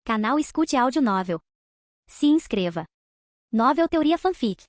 Canal Escute Áudio Novel. Se inscreva. Novel Teoria Fanfic.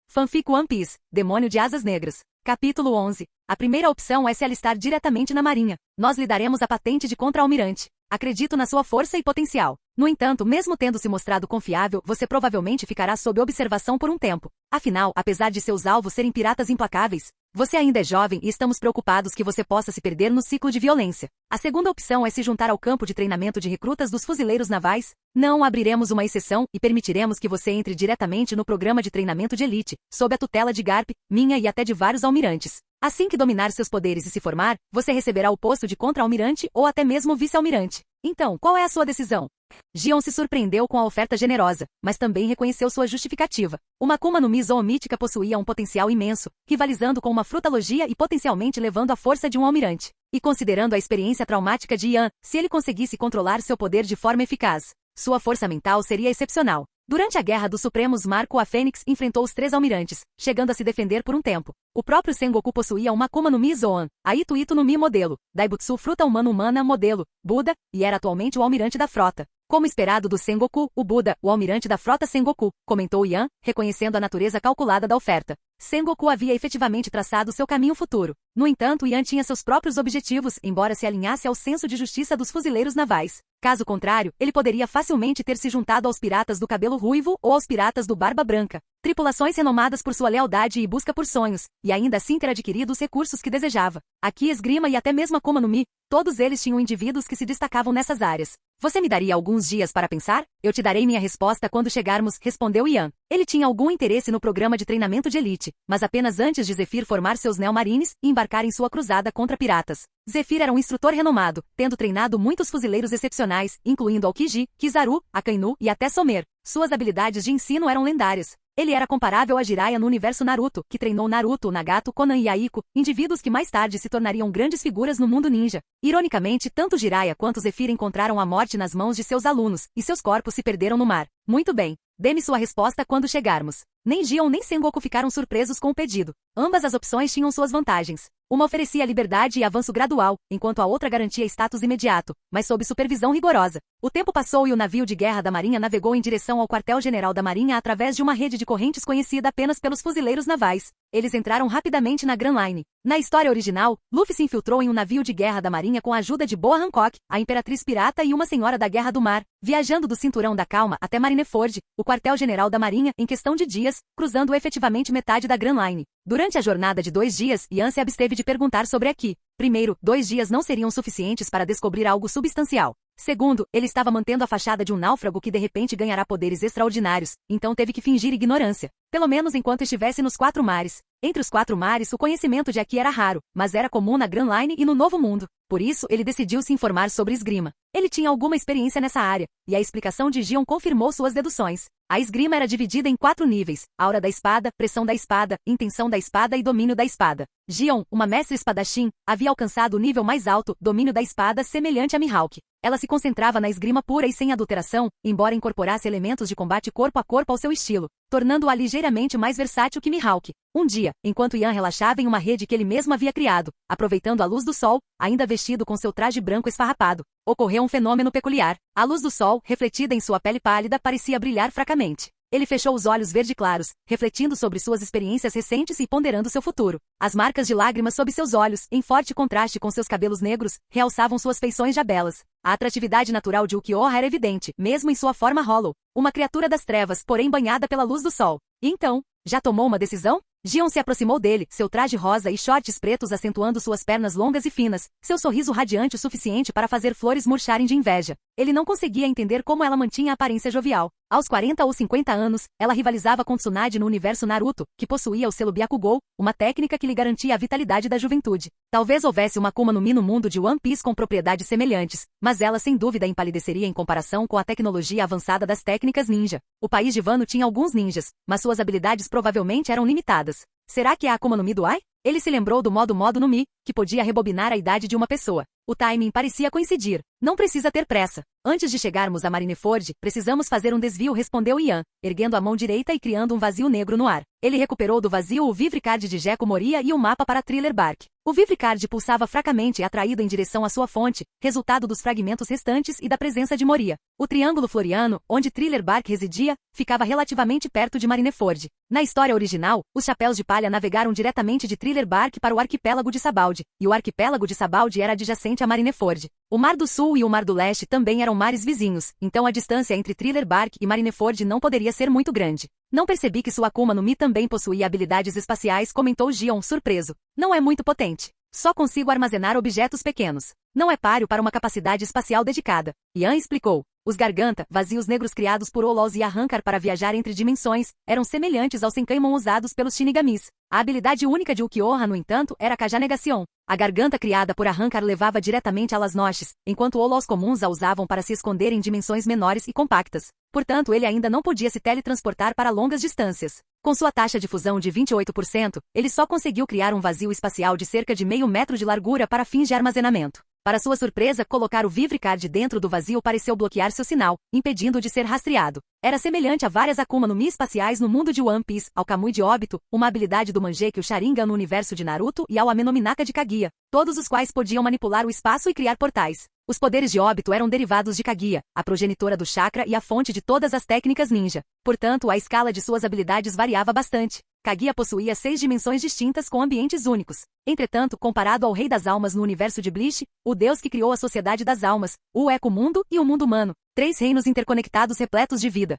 Fanfic One Piece, Demônio de Asas Negras. Capítulo 11. A primeira opção é se alistar diretamente na Marinha. Nós lhe daremos a patente de contra-almirante. Acredito na sua força e potencial. No entanto, mesmo tendo se mostrado confiável, você provavelmente ficará sob observação por um tempo. Afinal, apesar de seus alvos serem piratas implacáveis, você ainda é jovem e estamos preocupados que você possa se perder no ciclo de violência. A segunda opção é se juntar ao campo de treinamento de recrutas dos fuzileiros navais. Não abriremos uma exceção e permitiremos que você entre diretamente no programa de treinamento de elite, sob a tutela de Garp, minha e até de vários almirantes. Assim que dominar seus poderes e se formar, você receberá o posto de contra-almirante ou até mesmo vice-almirante. Então, qual é a sua decisão? Gion se surpreendeu com a oferta generosa, mas também reconheceu sua justificativa. Uma Akuma no Mi zoomítica possuía um potencial imenso, rivalizando com uma frutalogia e potencialmente levando a força de um almirante. E considerando a experiência traumática de Ian, se ele conseguisse controlar seu poder de forma eficaz, sua força mental seria excepcional. Durante a Guerra dos Supremos, Marco a Fênix enfrentou os 3 almirantes, chegando a se defender por um tempo. O próprio Sengoku possuía uma Akuma no Mi Zoan, a Ito Ito no Mi modelo, Daibutsu Fruta Humana modelo, Buda, e era atualmente o almirante da frota. Como esperado do Sengoku, o Buda, o almirante da frota Sengoku, comentou Ian, reconhecendo a natureza calculada da oferta. Sengoku havia efetivamente traçado seu caminho futuro. No entanto, Ian tinha seus próprios objetivos, embora se alinhasse ao senso de justiça dos fuzileiros navais. Caso contrário, ele poderia facilmente ter se juntado aos piratas do cabelo ruivo ou aos piratas do barba branca. Tripulações renomadas por sua lealdade e busca por sonhos, e ainda assim ter adquirido os recursos que desejava. Aqui esgrima e até mesmo Akuma no Mi, todos eles tinham indivíduos que se destacavam nessas áreas. Você me daria alguns dias para pensar? Eu te darei minha resposta quando chegarmos, respondeu Ian. Ele tinha algum interesse no programa de treinamento de elite, mas apenas antes de Zephyr formar seus Neomarines e embarcar em sua cruzada contra piratas. Zephyr era um instrutor renomado, tendo treinado muitos fuzileiros excepcionais, incluindo Aokiji, Kizaru, Akainu e até Somer. Suas habilidades de ensino eram lendárias. Ele era comparável a Jiraiya no universo Naruto, que treinou Naruto, Nagato, Conan e Aiko, indivíduos que mais tarde se tornariam grandes figuras no mundo ninja. Ironicamente, tanto Jiraiya quanto Zephyr encontraram a morte nas mãos de seus alunos, e seus corpos se perderam no mar. Muito bem. Dê-me sua resposta quando chegarmos. Nem Gion nem Sengoku ficaram surpresos com o pedido. Ambas as opções tinham suas vantagens. Uma oferecia liberdade e avanço gradual, enquanto a outra garantia status imediato, mas sob supervisão rigorosa. O tempo passou e o navio de guerra da Marinha navegou em direção ao quartel-general da Marinha através de uma rede de correntes conhecida apenas pelos fuzileiros navais. Eles entraram rapidamente na Grand Line. Na história original, Luffy se infiltrou em um navio de guerra da Marinha com a ajuda de Boa Hancock, a Imperatriz Pirata e uma Senhora da Guerra do Mar, viajando do Cinturão da Calma até Marineford, o quartel-general da Marinha, em questão de dias, cruzando efetivamente metade da Grand Line. Durante a jornada de 2 dias, Ian se absteve de perguntar sobre aqui. Primeiro, 2 dias não seriam suficientes para descobrir algo substancial. Segundo, ele estava mantendo a fachada de um náufrago que de repente ganhará poderes extraordinários, então teve que fingir ignorância. Pelo menos enquanto estivesse nos 4 mares. Entre os 4 mares, o conhecimento de aqui era raro, mas era comum na Grand Line e no Novo Mundo. Por isso, ele decidiu se informar sobre esgrima. Ele tinha alguma experiência nessa área, e a explicação de Gion confirmou suas deduções. A esgrima era dividida em 4 níveis: aura da espada, pressão da espada, intenção da espada e domínio da espada. Gion, uma mestre espadachim, havia alcançado o nível mais alto, domínio da espada, semelhante a Mihawk. Ela se concentrava na esgrima pura e sem adulteração, embora incorporasse elementos de combate corpo a corpo ao seu estilo, tornando-a ligeiramente mais versátil que Mihawk. Um dia, enquanto Ian relaxava em uma rede que ele mesmo havia criado, aproveitando a luz do sol, ainda vestido com seu traje branco esfarrapado, ocorreu um fenômeno peculiar. A luz do sol, refletida em sua pele pálida, parecia brilhar fracamente. Ele fechou os olhos verde claros, refletindo sobre suas experiências recentes e ponderando seu futuro. As marcas de lágrimas sob seus olhos, em forte contraste com seus cabelos negros, realçavam suas feições já belas. A atratividade natural de Ukiyoha era evidente, mesmo em sua forma Hollow. Uma criatura das trevas, porém banhada pela luz do sol. E então, já tomou uma decisão? Gion se aproximou dele, seu traje rosa e shorts pretos acentuando suas pernas longas e finas, seu sorriso radiante o suficiente para fazer flores murcharem de inveja. Ele não conseguia entender como ela mantinha a aparência jovial. Aos 40 ou 50 anos, ela rivalizava com Tsunade no universo Naruto, que possuía o selo Byakugou, uma técnica que lhe garantia a vitalidade da juventude. Talvez houvesse uma Akuma no Mi no mundo de One Piece com propriedades semelhantes, mas ela sem dúvida empalideceria em comparação com a tecnologia avançada das técnicas ninja. O país de Wano tinha alguns ninjas, mas suas habilidades provavelmente eram limitadas. Será que é a Akuma no Mi do Ai? Ele se lembrou do modo no Mi, que podia rebobinar a idade de uma pessoa. O timing parecia coincidir. Não precisa ter pressa. Antes de chegarmos a Marineford, precisamos fazer um desvio, respondeu Ian, erguendo a mão direita e criando um vazio negro no ar. Ele recuperou do vazio o Vivre Card de Gecko Moria e o mapa para Thriller Bark. O Vivricard pulsava fracamente atraído em direção à sua fonte, resultado dos fragmentos restantes e da presença de Moria. O Triângulo Floriano, onde Thriller Bark residia, ficava relativamente perto de Marineford. Na história original, os Chapéus de Palha navegaram diretamente de Thriller Bark para o arquipélago de Sabaldi, e o arquipélago de Sabaldi era adjacente a Marineford. O Mar do Sul e o Mar do Leste também eram mares vizinhos, então a distância entre Thriller Bark e Marineford não poderia ser muito grande. Não percebi que sua Akuma no Mi também possuía habilidades espaciais, comentou Gion, surpreso. Não é muito potente. Só consigo armazenar objetos pequenos. Não é páreo para uma capacidade espacial dedicada. Ian explicou. Os Garganta, vazios negros criados por Olos e Arrancar para viajar entre dimensões, eram semelhantes aos Senkaimon usados pelos Shinigamis. A habilidade única de Ukiyoha, no entanto, era a Kaja Negacion. A garganta criada por Arrancar levava diretamente a Las Noches, enquanto Olos comuns a usavam para se esconder em dimensões menores e compactas. Portanto, ele ainda não podia se teletransportar para longas distâncias. Com sua taxa de fusão de 28%, ele só conseguiu criar um vazio espacial de cerca de meio metro de largura para fins de armazenamento. Para sua surpresa, colocar o Vivricard dentro do vazio pareceu bloquear seu sinal, impedindo-o de ser rastreado. Era semelhante a várias Akuma no Mi espaciais no mundo de One Piece, ao Kamui de Obito, uma habilidade do Mangekyou Sharingan no universo de Naruto e ao Amenominaka de Kaguya, todos os quais podiam manipular o espaço e criar portais. Os poderes de Obito eram derivados de Kaguya, a progenitora do chakra e a fonte de todas as técnicas ninja. Portanto, a escala de suas habilidades variava bastante. Kaguya possuía 6 dimensões distintas com ambientes únicos. Entretanto, comparado ao Rei das Almas no universo de Bleach, o deus que criou a Sociedade das Almas, o Eco-Mundo e o Mundo Humano, 3 reinos interconectados repletos de vida.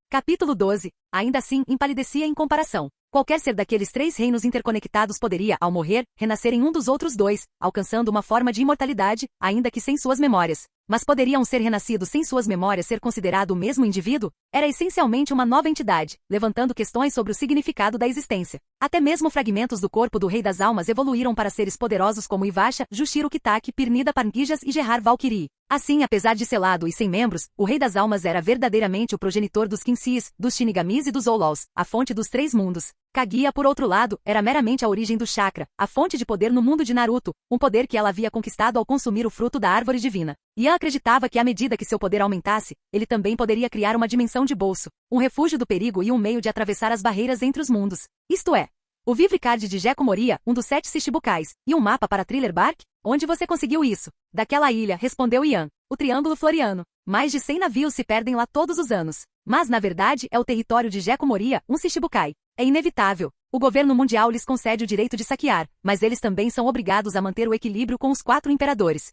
Capítulo 12. Ainda assim, empalidecia em comparação. Qualquer ser daqueles 3 reinos interconectados poderia, ao morrer, renascer em um dos outros 2, alcançando uma forma de imortalidade, ainda que sem suas memórias. Mas poderia um ser renascido sem suas memórias ser considerado o mesmo indivíduo? Era essencialmente uma nova entidade, levantando questões sobre o significado da existência. Até mesmo fragmentos do corpo do Rei das Almas evoluíram para seres poderosos como Ivasha, Jushiro Kitaki, Pirnida Parngijas e Gerard Valkyrie. Assim, apesar de selado e sem membros, o Rei das Almas era verdadeiramente o progenitor dos Quincy's, dos Shinigamis e dos Olos, a fonte dos 3 mundos. Kaguya, por outro lado, era meramente a origem do chakra, a fonte de poder no mundo de Naruto, um poder que ela havia conquistado ao consumir o fruto da árvore divina. Ian acreditava que à medida que seu poder aumentasse, ele também poderia criar uma dimensão de bolso, um refúgio do perigo e um meio de atravessar as barreiras entre os mundos. Isto é, o Vivricard de Gekko Moria, um dos 7 Shichibukais, e um mapa para Thriller Bark? Onde você conseguiu isso? Daquela ilha, respondeu Ian. O Triângulo Floriano. Mais de 100 navios se perdem lá todos os anos. Mas, na verdade, é o território de Gekko Moria, um Shichibukai. É inevitável. O governo mundial lhes concede o direito de saquear, mas eles também são obrigados a manter o equilíbrio com os 4 imperadores.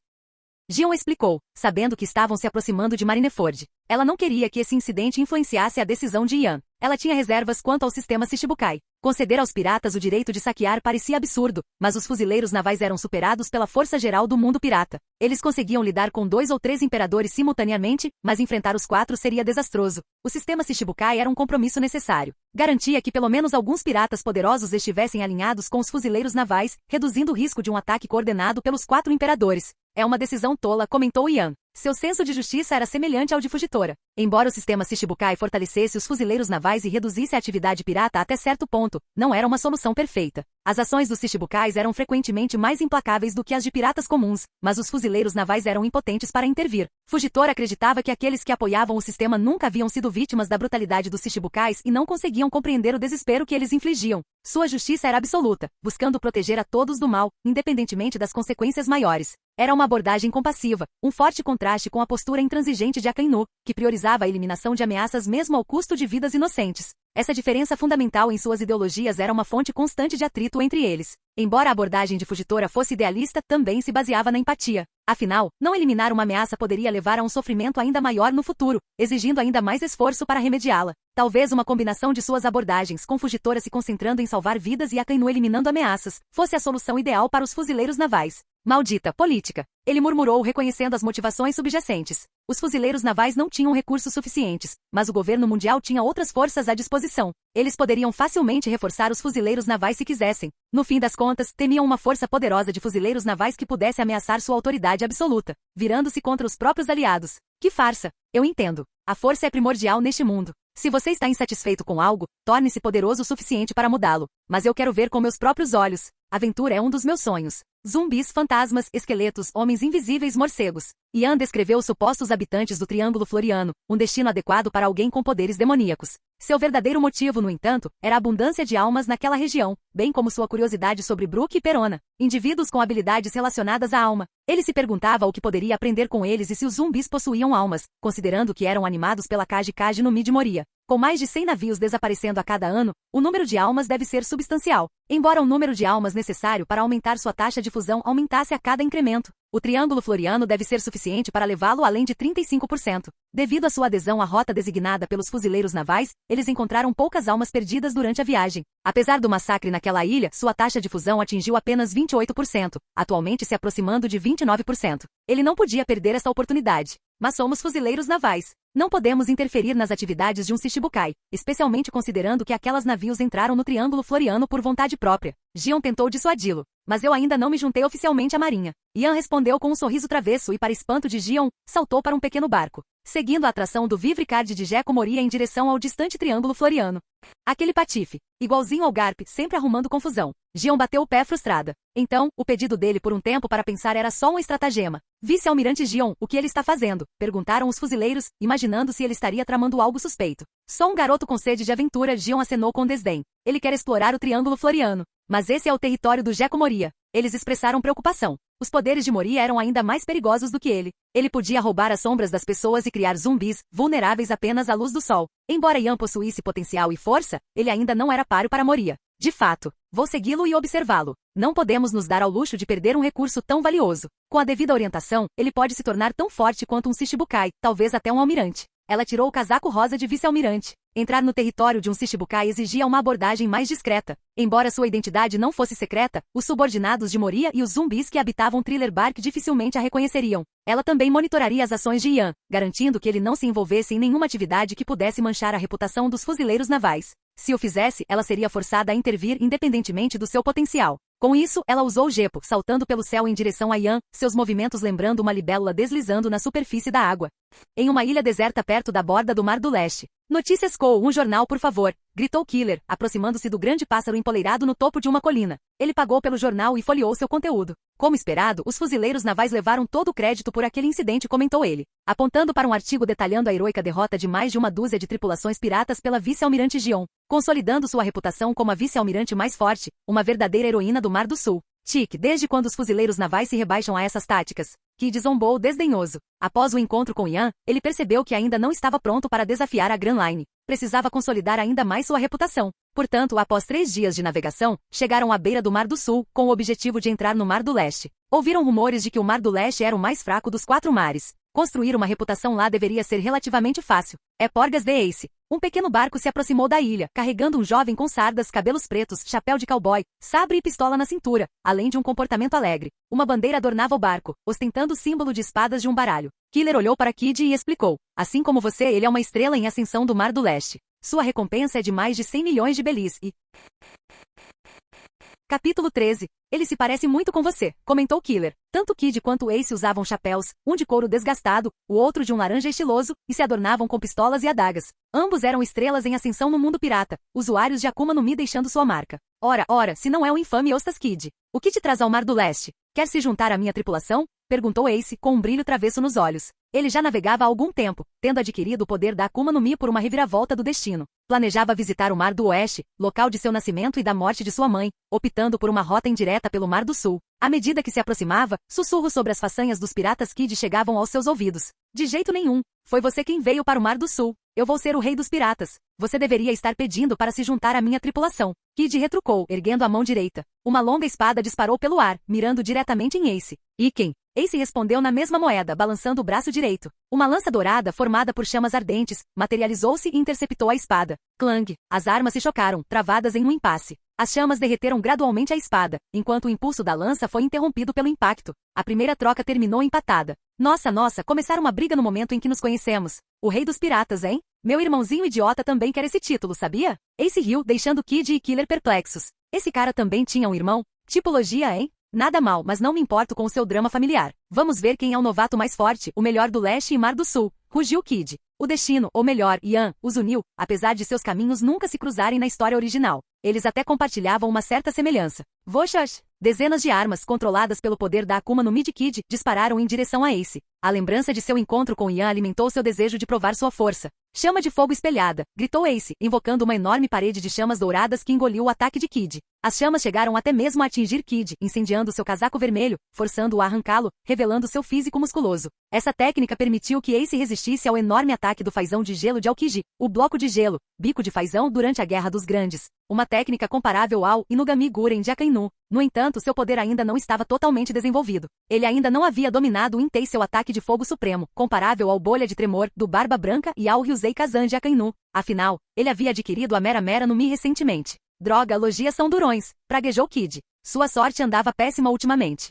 Gion explicou, sabendo que estavam se aproximando de Marineford. Ela não queria que esse incidente influenciasse a decisão de Ian. Ela tinha reservas quanto ao sistema Shichibukai. Conceder aos piratas o direito de saquear parecia absurdo, mas os fuzileiros navais eram superados pela força geral do mundo pirata. Eles conseguiam lidar com 2 ou 3 imperadores simultaneamente, mas enfrentar os 4 seria desastroso. O sistema Shichibukai era um compromisso necessário. Garantia que pelo menos alguns piratas poderosos estivessem alinhados com os fuzileiros navais, reduzindo o risco de um ataque coordenado pelos 4 imperadores. É uma decisão tola, comentou Ian. Seu senso de justiça era semelhante ao de Fugitora. Embora o sistema Shichibukai fortalecesse os fuzileiros navais e reduzisse a atividade pirata até certo ponto, não era uma solução perfeita. As ações dos Shichibukais eram frequentemente mais implacáveis do que as de piratas comuns, mas os fuzileiros navais eram impotentes para intervir. Fugitora acreditava que aqueles que apoiavam o sistema nunca haviam sido vítimas da brutalidade dos Shichibukais e não conseguiam compreender o desespero que eles infligiam. Sua justiça era absoluta, buscando proteger a todos do mal, independentemente das consequências maiores. Era uma abordagem compassiva, um forte contraste com a postura intransigente de Akainu, que priorizava a eliminação de ameaças mesmo ao custo de vidas inocentes. Essa diferença fundamental em suas ideologias era uma fonte constante de atrito entre eles. Embora a abordagem de Fugitora fosse idealista, também se baseava na empatia. Afinal, não eliminar uma ameaça poderia levar a um sofrimento ainda maior no futuro, exigindo ainda mais esforço para remediá-la. Talvez uma combinação de suas abordagens, com Fugitora se concentrando em salvar vidas e Akainu eliminando ameaças, fosse a solução ideal para os fuzileiros navais. Maldita política! Ele murmurou, reconhecendo as motivações subjacentes. Os fuzileiros navais não tinham recursos suficientes, mas o governo mundial tinha outras forças à disposição. Eles poderiam facilmente reforçar os fuzileiros navais se quisessem. No fim das contas, temiam uma força poderosa de fuzileiros navais que pudesse ameaçar sua autoridade absoluta, virando-se contra os próprios aliados. Que farsa! Eu entendo. A força é primordial neste mundo. Se você está insatisfeito com algo, torne-se poderoso o suficiente para mudá-lo. Mas eu quero ver com meus próprios olhos. Aventura é um dos meus sonhos. Zumbis, fantasmas, esqueletos, homens invisíveis, morcegos. Ian descreveu os supostos habitantes do Triângulo Floriano, um destino adequado para alguém com poderes demoníacos. Seu verdadeiro motivo, no entanto, era a abundância de almas naquela região, bem como sua curiosidade sobre Brooke e Perona, indivíduos com habilidades relacionadas à alma. Ele se perguntava o que poderia aprender com eles e se os zumbis possuíam almas, considerando que eram animados pela Kaji no Mid Moria. Com mais de 100 navios desaparecendo a cada ano, o número de almas deve ser substancial, embora o número de almas necessário para aumentar sua taxa de fusão aumentasse a cada incremento. O Triângulo Floriano deve ser suficiente para levá-lo além de 35%. Devido à sua adesão à rota designada pelos fuzileiros navais, eles encontraram poucas almas perdidas durante a viagem. Apesar do massacre naquela ilha, sua taxa de fusão atingiu apenas 28%, atualmente se aproximando de 29%. Ele não podia perder essa oportunidade. Mas somos fuzileiros navais. Não podemos interferir nas atividades de um Shichibukai, especialmente considerando que aquelas navios entraram no Triângulo Floriano por vontade própria. Gion tentou dissuadi-lo. Mas eu ainda não me juntei oficialmente à marinha. Ian respondeu com um sorriso travesso e, para espanto de Gion, saltou para um pequeno barco, seguindo a atração do Vivre Card de Jeko Moria em direção ao distante Triângulo Floriano. Aquele patife, igualzinho ao Garp, sempre arrumando confusão. Gion bateu o pé frustrada. Então, o pedido dele por um tempo para pensar era só um estratagema. Vice-almirante Gion, o que ele está fazendo? Perguntaram os fuzileiros, imaginando se ele estaria tramando algo suspeito. Só um garoto com sede de aventura, Gion acenou com desdém. Ele quer explorar o Triângulo Floriano. Mas esse é o território do Jeko Moria. Eles expressaram preocupação. Os poderes de Moria eram ainda mais perigosos do que ele. Ele podia roubar as sombras das pessoas e criar zumbis, vulneráveis apenas à luz do sol. Embora Ian possuísse potencial e força, ele ainda não era páreo para Moria. De fato, vou segui-lo e observá-lo. Não podemos nos dar ao luxo de perder um recurso tão valioso. Com a devida orientação, ele pode se tornar tão forte quanto um Shichibukai, talvez até um almirante. Ela tirou o casaco rosa de vice-almirante. Entrar no território de um Shichibukai exigia uma abordagem mais discreta. Embora sua identidade não fosse secreta, os subordinados de Moria e os zumbis que habitavam Thriller Bark dificilmente a reconheceriam. Ela também monitoraria as ações de Ian, garantindo que ele não se envolvesse em nenhuma atividade que pudesse manchar a reputação dos fuzileiros navais. Se o fizesse, ela seria forçada a intervir independentemente do seu potencial. Com isso, ela usou o Gepo, saltando pelo céu em direção a Ian, seus movimentos lembrando uma libélula deslizando na superfície da água. Em uma ilha deserta perto da borda do Mar do Leste. Notícias Cole, um jornal por favor, gritou Killer, aproximando-se do grande pássaro empoleirado no topo de uma colina. Ele pagou pelo jornal e folheou seu conteúdo. Como esperado, os fuzileiros navais levaram todo o crédito por aquele incidente, comentou ele, apontando para um artigo detalhando a heroica derrota de mais de uma dúzia de tripulações piratas pela vice-almirante Gion, consolidando sua reputação como a vice-almirante mais forte, uma verdadeira heroína do Mar do Sul. Tic, desde quando os fuzileiros navais se rebaixam a essas táticas? Kid zombou desdenhoso. Após o encontro com Ian, ele percebeu que ainda não estava pronto para desafiar a Grand Line. Precisava consolidar ainda mais sua reputação. Portanto, após 3 dias de navegação, chegaram à beira do Mar do Sul, com o objetivo de entrar no Mar do Leste. Ouviram rumores de que o Mar do Leste era o mais fraco dos 4 mares. Construir uma reputação lá deveria ser relativamente fácil. É Porgas de Ace. Um pequeno barco se aproximou da ilha, carregando um jovem com sardas, cabelos pretos, chapéu de cowboy, sabre e pistola na cintura, além de um comportamento alegre. Uma bandeira adornava o barco, ostentando o símbolo de espadas de um baralho. Killer olhou para Kid e explicou. Assim como você, ele é uma estrela em ascensão do Mar do Leste. Sua recompensa é de mais de 100 milhões de belis e... Capítulo 13. Ele se parece muito com você, comentou Killer. Tanto Kid quanto Ace usavam chapéus, um de couro desgastado, o outro de um laranja estiloso, e se adornavam com pistolas e adagas. Ambos eram estrelas em ascensão no mundo pirata, usuários de Akuma no Mi deixando sua marca. Ora, se não é o infame Ostas Kid. O que te traz ao Mar do Leste? Quer se juntar à minha tripulação? Perguntou Ace, com um brilho travesso nos olhos. Ele já navegava há algum tempo, tendo adquirido o poder da Akuma no Mi por uma reviravolta do destino. Planejava visitar o Mar do Oeste, local de seu nascimento e da morte de sua mãe, optando por uma rota indireta pelo Mar do Sul. À medida que se aproximava, sussurros sobre as façanhas dos piratas Kid chegavam aos seus ouvidos. De jeito nenhum. Foi você quem veio para o Mar do Sul. Eu vou ser o rei dos piratas. Você deveria estar pedindo para se juntar à minha tripulação. Kid retrucou, erguendo a mão direita. Uma longa espada disparou pelo ar, mirando diretamente em Ace. E quem? Ace respondeu na mesma moeda, balançando o braço direito. Uma lança dourada, formada por chamas ardentes, materializou-se e interceptou a espada. Clang! As armas se chocaram, travadas em um impasse. As chamas derreteram gradualmente a espada, enquanto o impulso da lança foi interrompido pelo impacto. A primeira troca terminou empatada. Nossa, começaram uma briga no momento em que nos conhecemos. O rei dos piratas, hein? Meu irmãozinho idiota também quer esse título, sabia? Ace riu, deixando Kid e Killer perplexos. Esse cara também tinha um irmão? Tipologia, hein? Nada mal, mas não me importo com o seu drama familiar. Vamos ver quem é o novato mais forte, o melhor do Leste e Mar do Sul. Rugiu Kid. O destino, ou melhor, Ian, os uniu, apesar de seus caminhos nunca se cruzarem na história original. Eles até compartilhavam uma certa semelhança. Voshas! Dezenas de armas, controladas pelo poder da Akuma no Mid Kid, dispararam em direção a Ace. A lembrança de seu encontro com Ian alimentou seu desejo de provar sua força. Chama de fogo espelhada, gritou Ace, invocando uma enorme parede de chamas douradas que engoliu o ataque de Kid. As chamas chegaram até mesmo a atingir Kid, incendiando seu casaco vermelho, forçando-o a arrancá-lo, revelando seu físico musculoso. Essa técnica permitiu que Ace resistisse ao enorme ataque do fazão de gelo de Aokiji, o bloco de gelo, bico de fazão durante a Guerra dos Grandes. Uma técnica comparável ao Inugami Guren de Akainu. No entanto, seu poder ainda não estava totalmente desenvolvido. Ele ainda não havia dominado o Intei, seu ataque de fogo supremo, comparável ao Bolha de Tremor, do Barba Branca e ao Ryuzei Kazan de Akainu. Afinal, ele havia adquirido a Mera Mera no Mi recentemente. Droga, logias são durões, praguejou Kid. Sua sorte andava péssima ultimamente.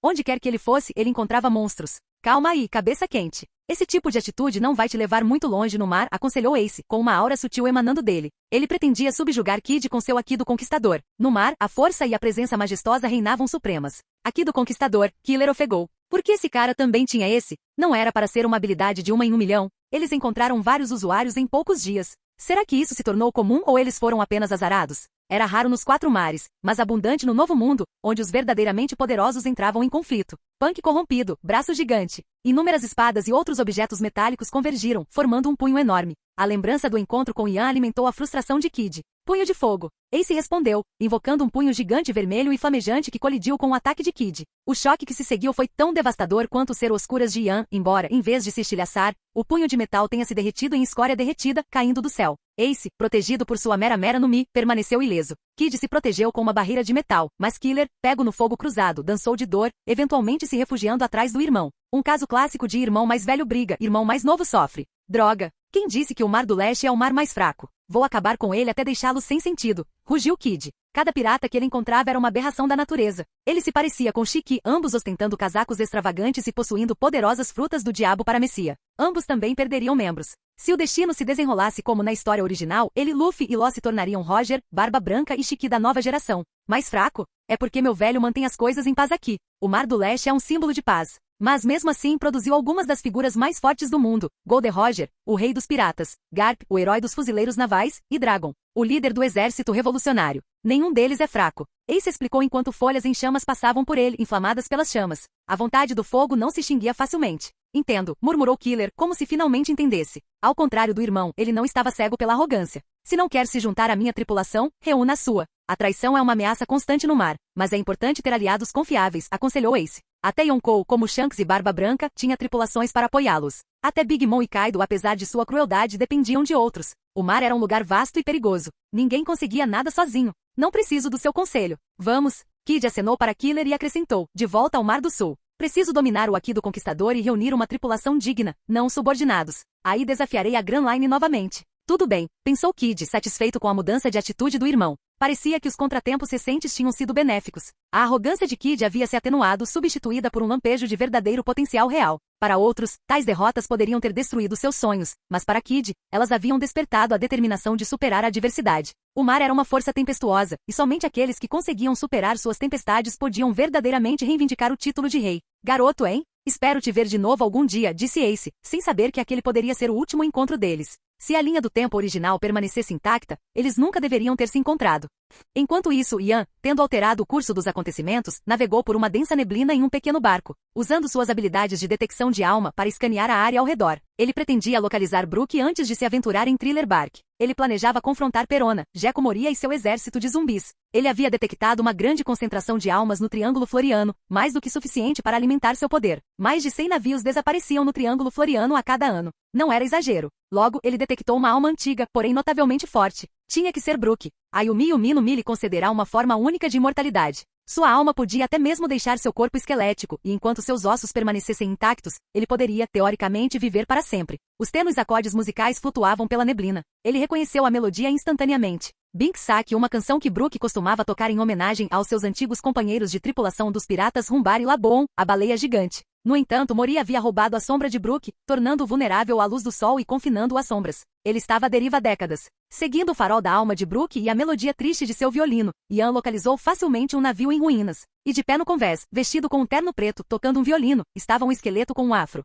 Onde quer que ele fosse, ele encontrava monstros. Calma aí, cabeça quente. Esse tipo de atitude não vai te levar muito longe no mar, aconselhou Ace, com uma aura sutil emanando dele. Ele pretendia subjugar Kid com seu Aki do Conquistador. No mar, a força e a presença majestosa reinavam supremas. Aki do Conquistador, Killer ofegou. Por que esse cara também tinha esse? Não era para ser uma habilidade de 1 em 1 milhão? Eles encontraram vários usuários em poucos dias. Será que isso se tornou comum ou eles foram apenas azarados? Era raro nos 4 mares, mas abundante no Novo Mundo, onde os verdadeiramente poderosos entravam em conflito. Punk corrompido, braço gigante. Inúmeras espadas e outros objetos metálicos convergiram, formando um punho enorme. A lembrança do encontro com Ian alimentou a frustração de Kid. Punho de fogo. Ace respondeu, invocando um punho gigante vermelho e flamejante que colidiu com o ataque de Kid. O choque que se seguiu foi tão devastador quanto o ser oscuras de Ian, embora, em vez de se estilhaçar, o punho de metal tenha se derretido em escória derretida, caindo do céu. Ace, protegido por sua Mera Mera no Mi, permaneceu ileso. Kid se protegeu com uma barreira de metal, mas Killer, pego no fogo cruzado, dançou de dor, eventualmente se refugiando atrás do irmão. Um caso clássico de irmão mais velho briga, irmão mais novo sofre. Droga! Quem disse que o Mar do Leste é o mar mais fraco? Vou acabar com ele até deixá-lo sem sentido, rugiu Kid. Cada pirata que ele encontrava era uma aberração da natureza. Ele se parecia com Shiki, ambos ostentando casacos extravagantes e possuindo poderosas frutas do diabo para Messia. Ambos também perderiam membros. Se o destino se desenrolasse como na história original, ele, Luffy e Law se tornariam Roger, Barba Branca e Shiki da nova geração. Mais fraco? É porque meu velho mantém as coisas em paz aqui. O Mar do Leste é um símbolo de paz. Mas mesmo assim produziu algumas das figuras mais fortes do mundo. Golden Roger, o rei dos piratas. Garp, o herói dos fuzileiros navais. E Dragon, o líder do exército revolucionário. Nenhum deles é fraco. Ace explicou enquanto folhas em chamas passavam por ele, inflamadas pelas chamas. A vontade do fogo não se extinguia facilmente. Entendo, murmurou Killer, como se finalmente entendesse. Ao contrário do irmão, ele não estava cego pela arrogância. Se não quer se juntar à minha tripulação, reúna a sua. A traição é uma ameaça constante no mar, mas é importante ter aliados confiáveis, aconselhou Ace. Até Yonkou, como Shanks e Barba Branca, tinha tripulações para apoiá-los. Até Big Mom e Kaido, apesar de sua crueldade, dependiam de outros. O mar era um lugar vasto e perigoso. Ninguém conseguia nada sozinho. Não preciso do seu conselho. Vamos. Kid acenou para Killer e acrescentou, de volta ao Mar do Sul. Preciso dominar o Aki do Conquistador e reunir uma tripulação digna, não subordinados. Aí desafiarei a Grand Line novamente. Tudo bem, pensou Kid, satisfeito com a mudança de atitude do irmão. Parecia que os contratempos recentes tinham sido benéficos. A arrogância de Kid havia se atenuado, substituída por um lampejo de verdadeiro potencial real. Para outros, tais derrotas poderiam ter destruído seus sonhos, mas para Kid, elas haviam despertado a determinação de superar a adversidade. O mar era uma força tempestuosa, e somente aqueles que conseguiam superar suas tempestades podiam verdadeiramente reivindicar o título de rei. Garoto, hein? Espero te ver de novo algum dia, disse Ace, sem saber que aquele poderia ser o último encontro deles. Se a linha do tempo original permanecesse intacta, eles nunca deveriam ter se encontrado. Enquanto isso, Ian, tendo alterado o curso dos acontecimentos, navegou por uma densa neblina em um pequeno barco, usando suas habilidades de detecção de alma para escanear a área ao redor. Ele pretendia localizar Brook antes de se aventurar em Thriller Bark. Ele planejava confrontar Perona, Gecko Moria e seu exército de zumbis. Ele havia detectado uma grande concentração de almas no Triângulo Floriano, mais do que suficiente para alimentar seu poder. Mais de 100 navios desapareciam no Triângulo Floriano a cada ano. Não era exagero. Logo, ele detectou uma alma antiga, porém notavelmente forte. Tinha que ser Brook. A Yumi Yumi no Mi lhe concederá uma forma única de imortalidade. Sua alma podia até mesmo deixar seu corpo esquelético, e enquanto seus ossos permanecessem intactos, ele poderia, teoricamente, viver para sempre. Os tênues acordes musicais flutuavam pela neblina. Ele reconheceu a melodia instantaneamente. Bink Sak, uma canção que Brook costumava tocar em homenagem aos seus antigos companheiros de tripulação dos piratas Rumbar e Labon, a baleia gigante. No entanto, Moria havia roubado a sombra de Brook, tornando-o vulnerável à luz do sol e confinando-o às sombras. Ele estava à deriva há décadas. Seguindo o farol da alma de Brook e a melodia triste de seu violino, Ian localizou facilmente um navio em ruínas. E de pé no convés, vestido com um terno preto, tocando um violino, estava um esqueleto com um afro.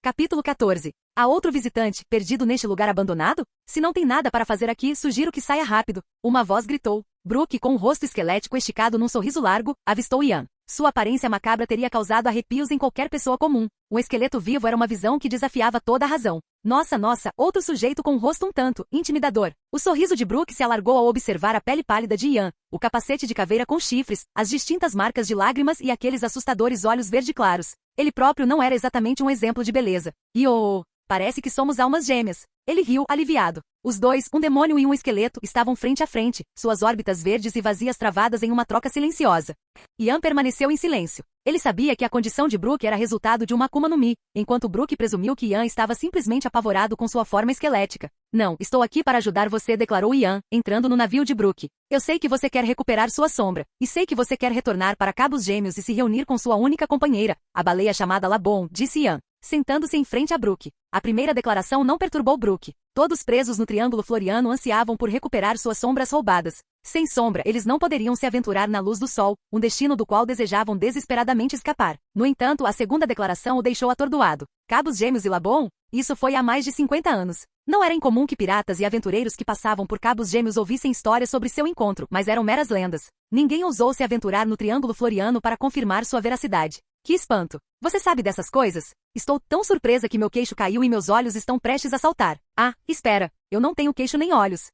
Capítulo 14. Há outro visitante, perdido neste lugar abandonado? Se não tem nada para fazer aqui, sugiro que saia rápido. Uma voz gritou. Brooke, com o rosto esquelético esticado num sorriso largo, avistou Ian. Sua aparência macabra teria causado arrepios em qualquer pessoa comum. Um esqueleto vivo era uma visão que desafiava toda a razão. Nossa, outro sujeito com um rosto um tanto intimidador. O sorriso de Brooke se alargou ao observar a pele pálida de Ian, o capacete de caveira com chifres, as distintas marcas de lágrimas e aqueles assustadores olhos verde claros. Ele próprio não era exatamente um exemplo de beleza. Parece que somos almas gêmeas. Ele riu, aliviado. Os dois, um demônio e um esqueleto, estavam frente a frente, suas órbitas verdes e vazias travadas em uma troca silenciosa. Ian permaneceu em silêncio. Ele sabia que a condição de Brooke era resultado de uma Akuma no Mi, enquanto Brooke presumiu que Ian estava simplesmente apavorado com sua forma esquelética. Não, estou aqui para ajudar você, declarou Ian, entrando no navio de Brooke. Eu sei que você quer recuperar sua sombra, e sei que você quer retornar para Cabos Gêmeos e se reunir com sua única companheira, a baleia chamada Labon, disse Ian, sentando-se em frente a Brooke. A primeira declaração não perturbou Brooke. Todos presos no Triângulo Floriano ansiavam por recuperar suas sombras roubadas. Sem sombra, eles não poderiam se aventurar na luz do sol, um destino do qual desejavam desesperadamente escapar. No entanto, a segunda declaração o deixou atordoado. Cabos Gêmeos e Labon? Isso foi há mais de 50 anos. Não era incomum que piratas e aventureiros que passavam por Cabos Gêmeos ouvissem histórias sobre seu encontro, mas eram meras lendas. Ninguém ousou se aventurar no Triângulo Floriano para confirmar sua veracidade. Que espanto! Você sabe dessas coisas? Estou tão surpresa que meu queixo caiu e meus olhos estão prestes a saltar. Ah, espera! Eu não tenho queixo nem olhos.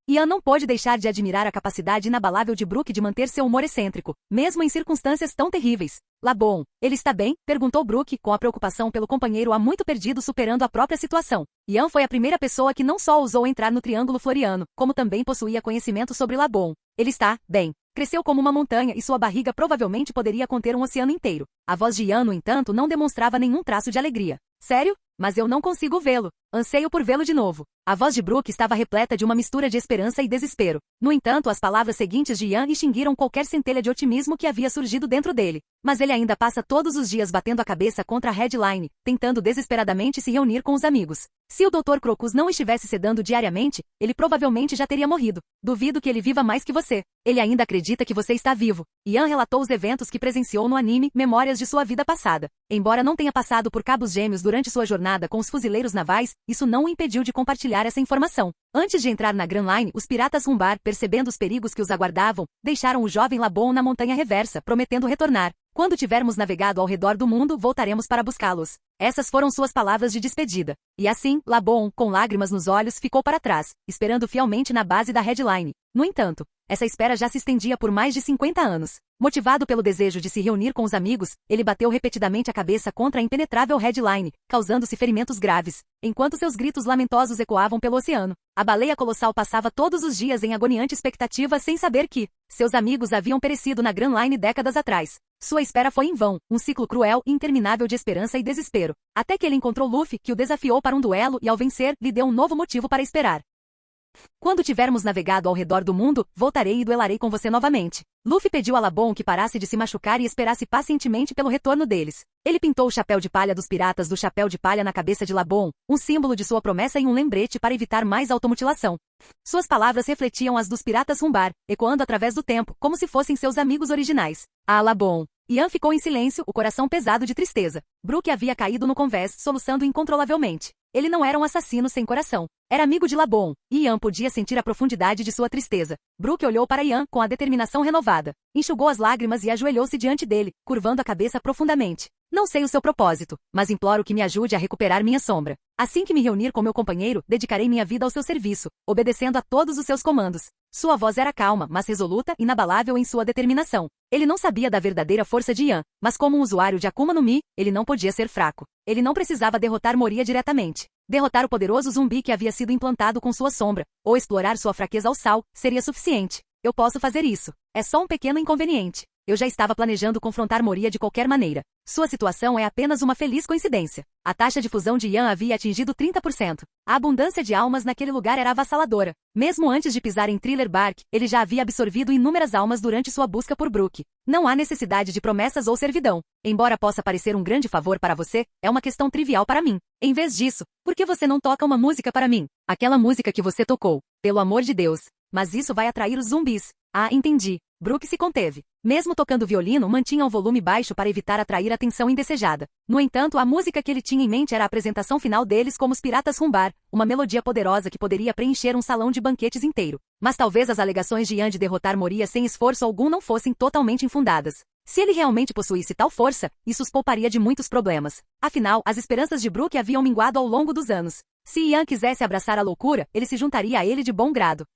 Ian não pôde deixar de admirar a capacidade inabalável de Brooke de manter seu humor excêntrico, mesmo em circunstâncias tão terríveis. Labon, ele está bem? Perguntou Brooke, com a preocupação pelo companheiro há muito perdido superando a própria situação. Ian foi a primeira pessoa que não só ousou entrar no Triângulo Floriano, como também possuía conhecimento sobre Labon. Ele está, bem. Cresceu como uma montanha e sua barriga provavelmente poderia conter um oceano inteiro. A voz de Ian, no entanto, não demonstrava nenhum traço de alegria. Sério? Mas eu não consigo vê-lo. Anseio por vê-lo de novo. A voz de Brooke estava repleta de uma mistura de esperança e desespero. No entanto, as palavras seguintes de Ian extinguiram qualquer centelha de otimismo que havia surgido dentro dele. Mas ele ainda passa todos os dias batendo a cabeça contra a headline, tentando desesperadamente se reunir com os amigos. Se o Dr. Crocus não estivesse sedando diariamente, ele provavelmente já teria morrido. Duvido que ele viva mais que você. Ele ainda acredita que você está vivo. Ian relatou os eventos que presenciou no anime Memórias de sua vida passada. Embora não tenha passado por Cabos Gêmeos durante sua jornada com os fuzileiros navais, isso não o impediu de compartilhar essa informação. Antes de entrar na Grand Line, os piratas Rumbar, percebendo os perigos que os aguardavam, deixaram o jovem Labon na montanha reversa, prometendo retornar. Quando tivermos navegado ao redor do mundo, voltaremos para buscá-los. Essas foram suas palavras de despedida. E assim, Labon, com lágrimas nos olhos, ficou para trás, esperando fielmente na base da headline. No entanto, essa espera já se estendia por mais de 50 anos. Motivado pelo desejo de se reunir com os amigos, ele bateu repetidamente a cabeça contra a impenetrável headline, causando-se ferimentos graves, enquanto seus gritos lamentosos ecoavam pelo oceano. A baleia colossal passava todos os dias em agoniante expectativa sem saber que seus amigos haviam perecido na Grand Line décadas atrás. Sua espera foi em vão, um ciclo cruel e interminável de esperança e desespero, até que ele encontrou Luffy, que o desafiou para um duelo e, ao vencer, lhe deu um novo motivo para esperar. Quando tivermos navegado ao redor do mundo, voltarei e duelarei com você novamente. Luffy pediu a Labon que parasse de se machucar e esperasse pacientemente pelo retorno deles. Ele pintou o chapéu de palha dos piratas do chapéu de palha na cabeça de Labon, um símbolo de sua promessa e um lembrete para evitar mais automutilação. Suas palavras refletiam as dos piratas Rumbar, ecoando através do tempo, como se fossem seus amigos originais. Ah, Labon! Ian ficou em silêncio, o coração pesado de tristeza. Brooke havia caído no convés, soluçando incontrolavelmente. Ele não era um assassino sem coração. Era amigo de Labon, e Ian podia sentir a profundidade de sua tristeza. Brooke olhou para Ian com a determinação renovada. Enxugou as lágrimas e ajoelhou-se diante dele, curvando a cabeça profundamente. Não sei o seu propósito, mas imploro que me ajude a recuperar minha sombra. Assim que me reunir com meu companheiro, dedicarei minha vida ao seu serviço, obedecendo a todos os seus comandos. Sua voz era calma, mas resoluta, inabalável em sua determinação. Ele não sabia da verdadeira força de Ian, mas como um usuário de Akuma no Mi, ele não podia ser fraco. Ele não precisava derrotar Moria diretamente. Derrotar o poderoso zumbi que havia sido implantado com sua sombra, ou explorar sua fraqueza ao sal, seria suficiente. Eu posso fazer isso. É só um pequeno inconveniente. Eu já estava planejando confrontar Moria de qualquer maneira. Sua situação é apenas uma feliz coincidência. A taxa de fusão de Ian havia atingido 30%. A abundância de almas naquele lugar era avassaladora. Mesmo antes de pisar em Thriller Bark, ele já havia absorvido inúmeras almas durante sua busca por Brooke. Não há necessidade de promessas ou servidão. Embora possa parecer um grande favor para você, é uma questão trivial para mim. Em vez disso, por que você não toca uma música para mim? Aquela música que você tocou. Pelo amor de Deus. Mas isso vai atrair os zumbis. Ah, entendi. Brook se conteve. Mesmo tocando violino, mantinha o volume baixo para evitar atrair atenção indesejada. No entanto, a música que ele tinha em mente era a apresentação final deles como os Piratas Rumbar, uma melodia poderosa que poderia preencher um salão de banquetes inteiro. Mas talvez as alegações de Ian de derrotar Moria sem esforço algum não fossem totalmente infundadas. Se ele realmente possuísse tal força, isso os pouparia de muitos problemas. Afinal, as esperanças de Brook haviam minguado ao longo dos anos. Se Ian quisesse abraçar a loucura, ele se juntaria a ele de bom grado.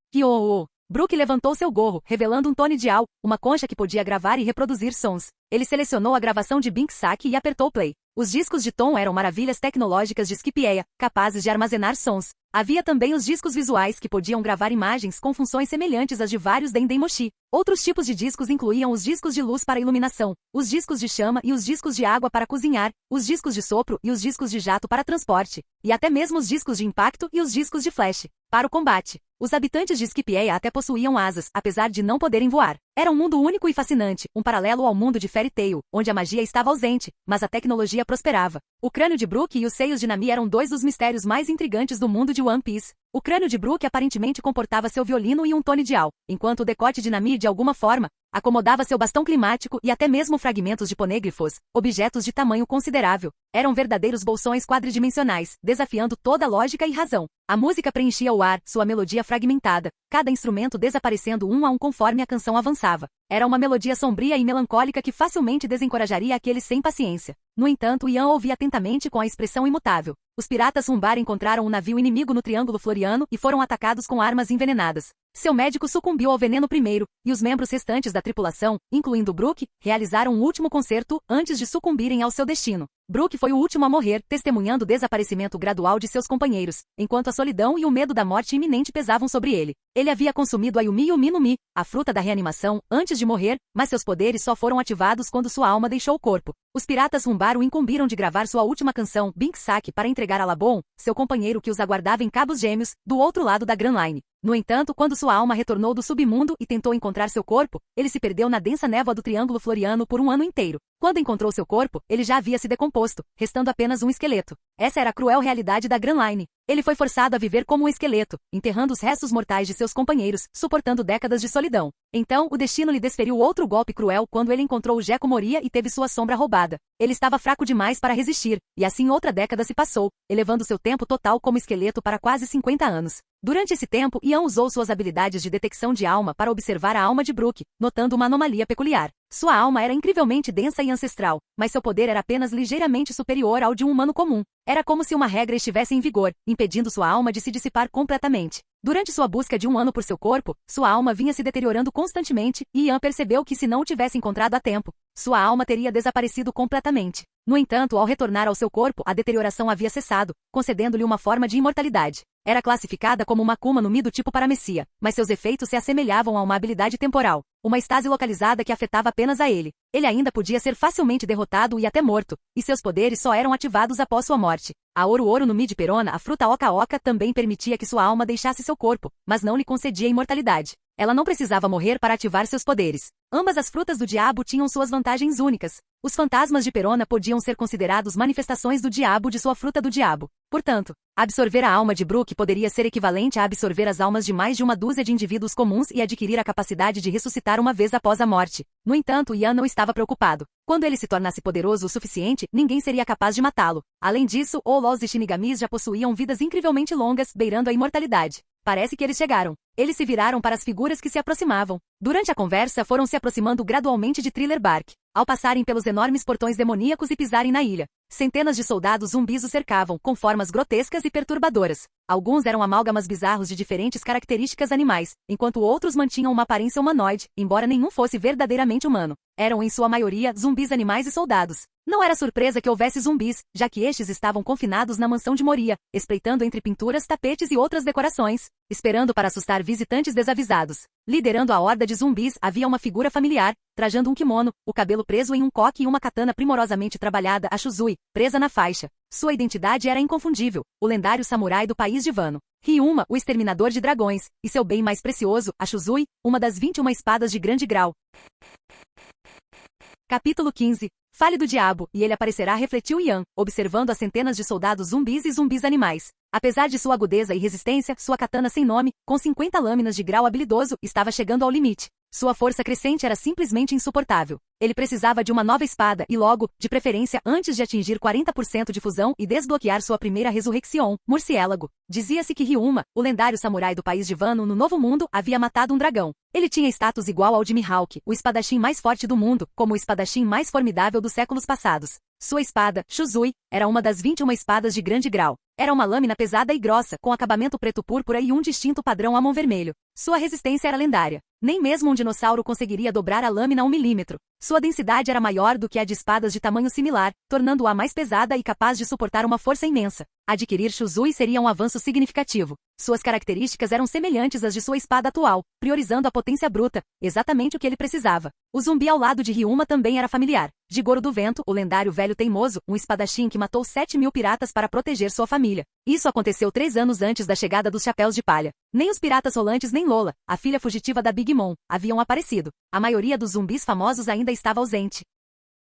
Brook levantou seu gorro, revelando um Tony Dial, uma concha que podia gravar e reproduzir sons. Ele selecionou a gravação de Bink Sak e apertou play. Os discos de tom eram maravilhas tecnológicas de Skipea, capazes de armazenar sons. Havia também os discos visuais que podiam gravar imagens com funções semelhantes às de vários Dendemoshi. Outros tipos de discos incluíam os discos de luz para iluminação, os discos de chama e os discos de água para cozinhar, os discos de sopro e os discos de jato para transporte, e até mesmo os discos de impacto e os discos de flash para o combate. Os habitantes de Skipea até possuíam asas, apesar de não poderem voar. Era um mundo único e fascinante, um paralelo ao mundo de Fairy Tail, onde a magia estava ausente, mas a tecnologia prosperava. O crânio de Brook e os seios de Nami eram dois dos mistérios mais intrigantes do mundo de One Piece. O crânio de Brook aparentemente comportava seu violino e um Tony Dial, enquanto o decote de Nami, de alguma forma, acomodava seu bastão climático e até mesmo fragmentos de ponêglifos, objetos de tamanho considerável. Eram verdadeiros bolsões quadridimensionais, desafiando toda lógica e razão. A música preenchia o ar, sua melodia fragmentada, cada instrumento desaparecendo um a um conforme a canção avançava. Era uma melodia sombria e melancólica que facilmente desencorajaria aqueles sem paciência. No entanto, Ian ouvia atentamente com a expressão imutável. Os piratas Rumbar encontraram um navio inimigo no Triângulo Floriano e foram atacados com armas envenenadas. Seu médico sucumbiu ao veneno primeiro, e os membros restantes da tripulação, incluindo Brook, realizaram um último concerto antes de sucumbirem ao seu destino. Brook foi o último a morrer, testemunhando o desaparecimento gradual de seus companheiros, enquanto a solidão e o medo da morte iminente pesavam sobre ele. Ele havia consumido a Yumi Yumi no Mi, a fruta da reanimação, antes de morrer, mas seus poderes só foram ativados quando sua alma deixou o corpo. Os piratas Rumbar o incumbiram de gravar sua última canção, Bink Sak, para entregar a Labon, seu companheiro que os aguardava em Cabos Gêmeos, do outro lado da Grand Line. No entanto, quando sua alma retornou do submundo e tentou encontrar seu corpo, ele se perdeu na densa névoa do Triângulo Floriano por um ano inteiro. Quando encontrou seu corpo, ele já havia se decomposto, restando apenas um esqueleto. Essa era a cruel realidade da Grand Line. Ele foi forçado a viver como um esqueleto, enterrando os restos mortais de seus companheiros, suportando décadas de solidão. Então, o destino lhe desferiu outro golpe cruel quando ele encontrou o Gecko Moria e teve sua sombra roubada. Ele estava fraco demais para resistir, e assim outra década se passou, elevando seu tempo total como esqueleto para quase 50 anos. Durante esse tempo, Ian usou suas habilidades de detecção de alma para observar a alma de Brook, notando uma anomalia peculiar. Sua alma era incrivelmente densa e ancestral, mas seu poder era apenas ligeiramente superior ao de um humano comum. Era como se uma regra estivesse em vigor, impedindo sua alma de se dissipar completamente. Durante sua busca de um ano por seu corpo, sua alma vinha se deteriorando constantemente, e Ian percebeu que se não o tivesse encontrado a tempo, sua alma teria desaparecido completamente. No entanto, ao retornar ao seu corpo, a deterioração havia cessado, concedendo-lhe uma forma de imortalidade. Era classificada como uma Akuma no Mi do tipo Paramecia, mas seus efeitos se assemelhavam a uma habilidade temporal, uma estase localizada que afetava apenas a ele. Ele ainda podia ser facilmente derrotado e até morto, e seus poderes só eram ativados após sua morte. A Ouro no Mi de Perona, a fruta Oca Oca, também permitia que sua alma deixasse seu corpo, mas não lhe concedia imortalidade. Ela não precisava morrer para ativar seus poderes. Ambas as frutas do diabo tinham suas vantagens únicas. Os fantasmas de Perona podiam ser considerados manifestações do diabo de sua fruta do diabo. Portanto, absorver a alma de Brook poderia ser equivalente a absorver as almas de mais de uma dúzia de indivíduos comuns e adquirir a capacidade de ressuscitar uma vez após a morte. No entanto, Ian não estava preocupado. Quando ele se tornasse poderoso o suficiente, ninguém seria capaz de matá-lo. Além disso, Olols e Shinigamis já possuíam vidas incrivelmente longas, beirando a imortalidade. Parece que eles chegaram. Eles se viraram para as figuras que se aproximavam. Durante a conversa, foram se aproximando gradualmente de Thriller Bark. Ao passarem pelos enormes portões demoníacos e pisarem na ilha, centenas de soldados zumbis o cercavam, com formas grotescas e perturbadoras. Alguns eram amálgamas bizarros de diferentes características animais, enquanto outros mantinham uma aparência humanoide, embora nenhum fosse verdadeiramente humano. Eram, em sua maioria, zumbis animais e soldados. Não era surpresa que houvesse zumbis, já que estes estavam confinados na mansão de Moria, espreitando entre pinturas, tapetes e outras decorações, esperando para assustar visitantes desavisados. Liderando a horda de zumbis havia uma figura familiar, trajando um kimono, o cabelo preso em um coque e uma katana primorosamente trabalhada, a Shuzui, presa na faixa. Sua identidade era inconfundível, o lendário samurai do país de Wano. Ryuma, o exterminador de dragões, e seu bem mais precioso, a Shuzui, uma das 21 espadas de grande grau. Capítulo 15. Fale do diabo, e ele aparecerá, refletiu Yan, observando as centenas de soldados zumbis e zumbis animais. Apesar de sua agudeza e resistência, sua katana sem nome, com 50 lâminas de grau habilidoso, estava chegando ao limite. Sua força crescente era simplesmente insuportável. Ele precisava de uma nova espada e logo, de preferência antes de atingir 40% de fusão e desbloquear sua primeira ressurreição, morcélago. Dizia-se que Ryuma, o lendário samurai do país de Wano no Novo Mundo, havia matado um dragão. Ele tinha status igual ao de Mihawk, o espadachim mais forte do mundo, como o espadachim mais formidável dos séculos passados. Sua espada, Shuzui, era uma das 21 espadas de grande grau. Era uma lâmina pesada e grossa, com acabamento preto-púrpura e um distinto padrão amon vermelho. Sua resistência era lendária. Nem mesmo um dinossauro conseguiria dobrar a lâmina 1 milímetro. Sua densidade era maior do que a de espadas de tamanho similar, tornando-a mais pesada e capaz de suportar uma força imensa. Adquirir Shuzui seria um avanço significativo. Suas características eram semelhantes às de sua espada atual, priorizando a potência bruta, exatamente o que ele precisava. O zumbi ao lado de Ryuma também era familiar. Jigoro do Vento, o lendário velho teimoso, um espadachim que matou 7.000 piratas para proteger sua família. Isso aconteceu 3 anos antes da chegada dos Chapéus de Palha. Nem os piratas rolantes nem Lola, a filha fugitiva da Big Mom, haviam aparecido. A maioria dos zumbis famosos ainda estava ausente.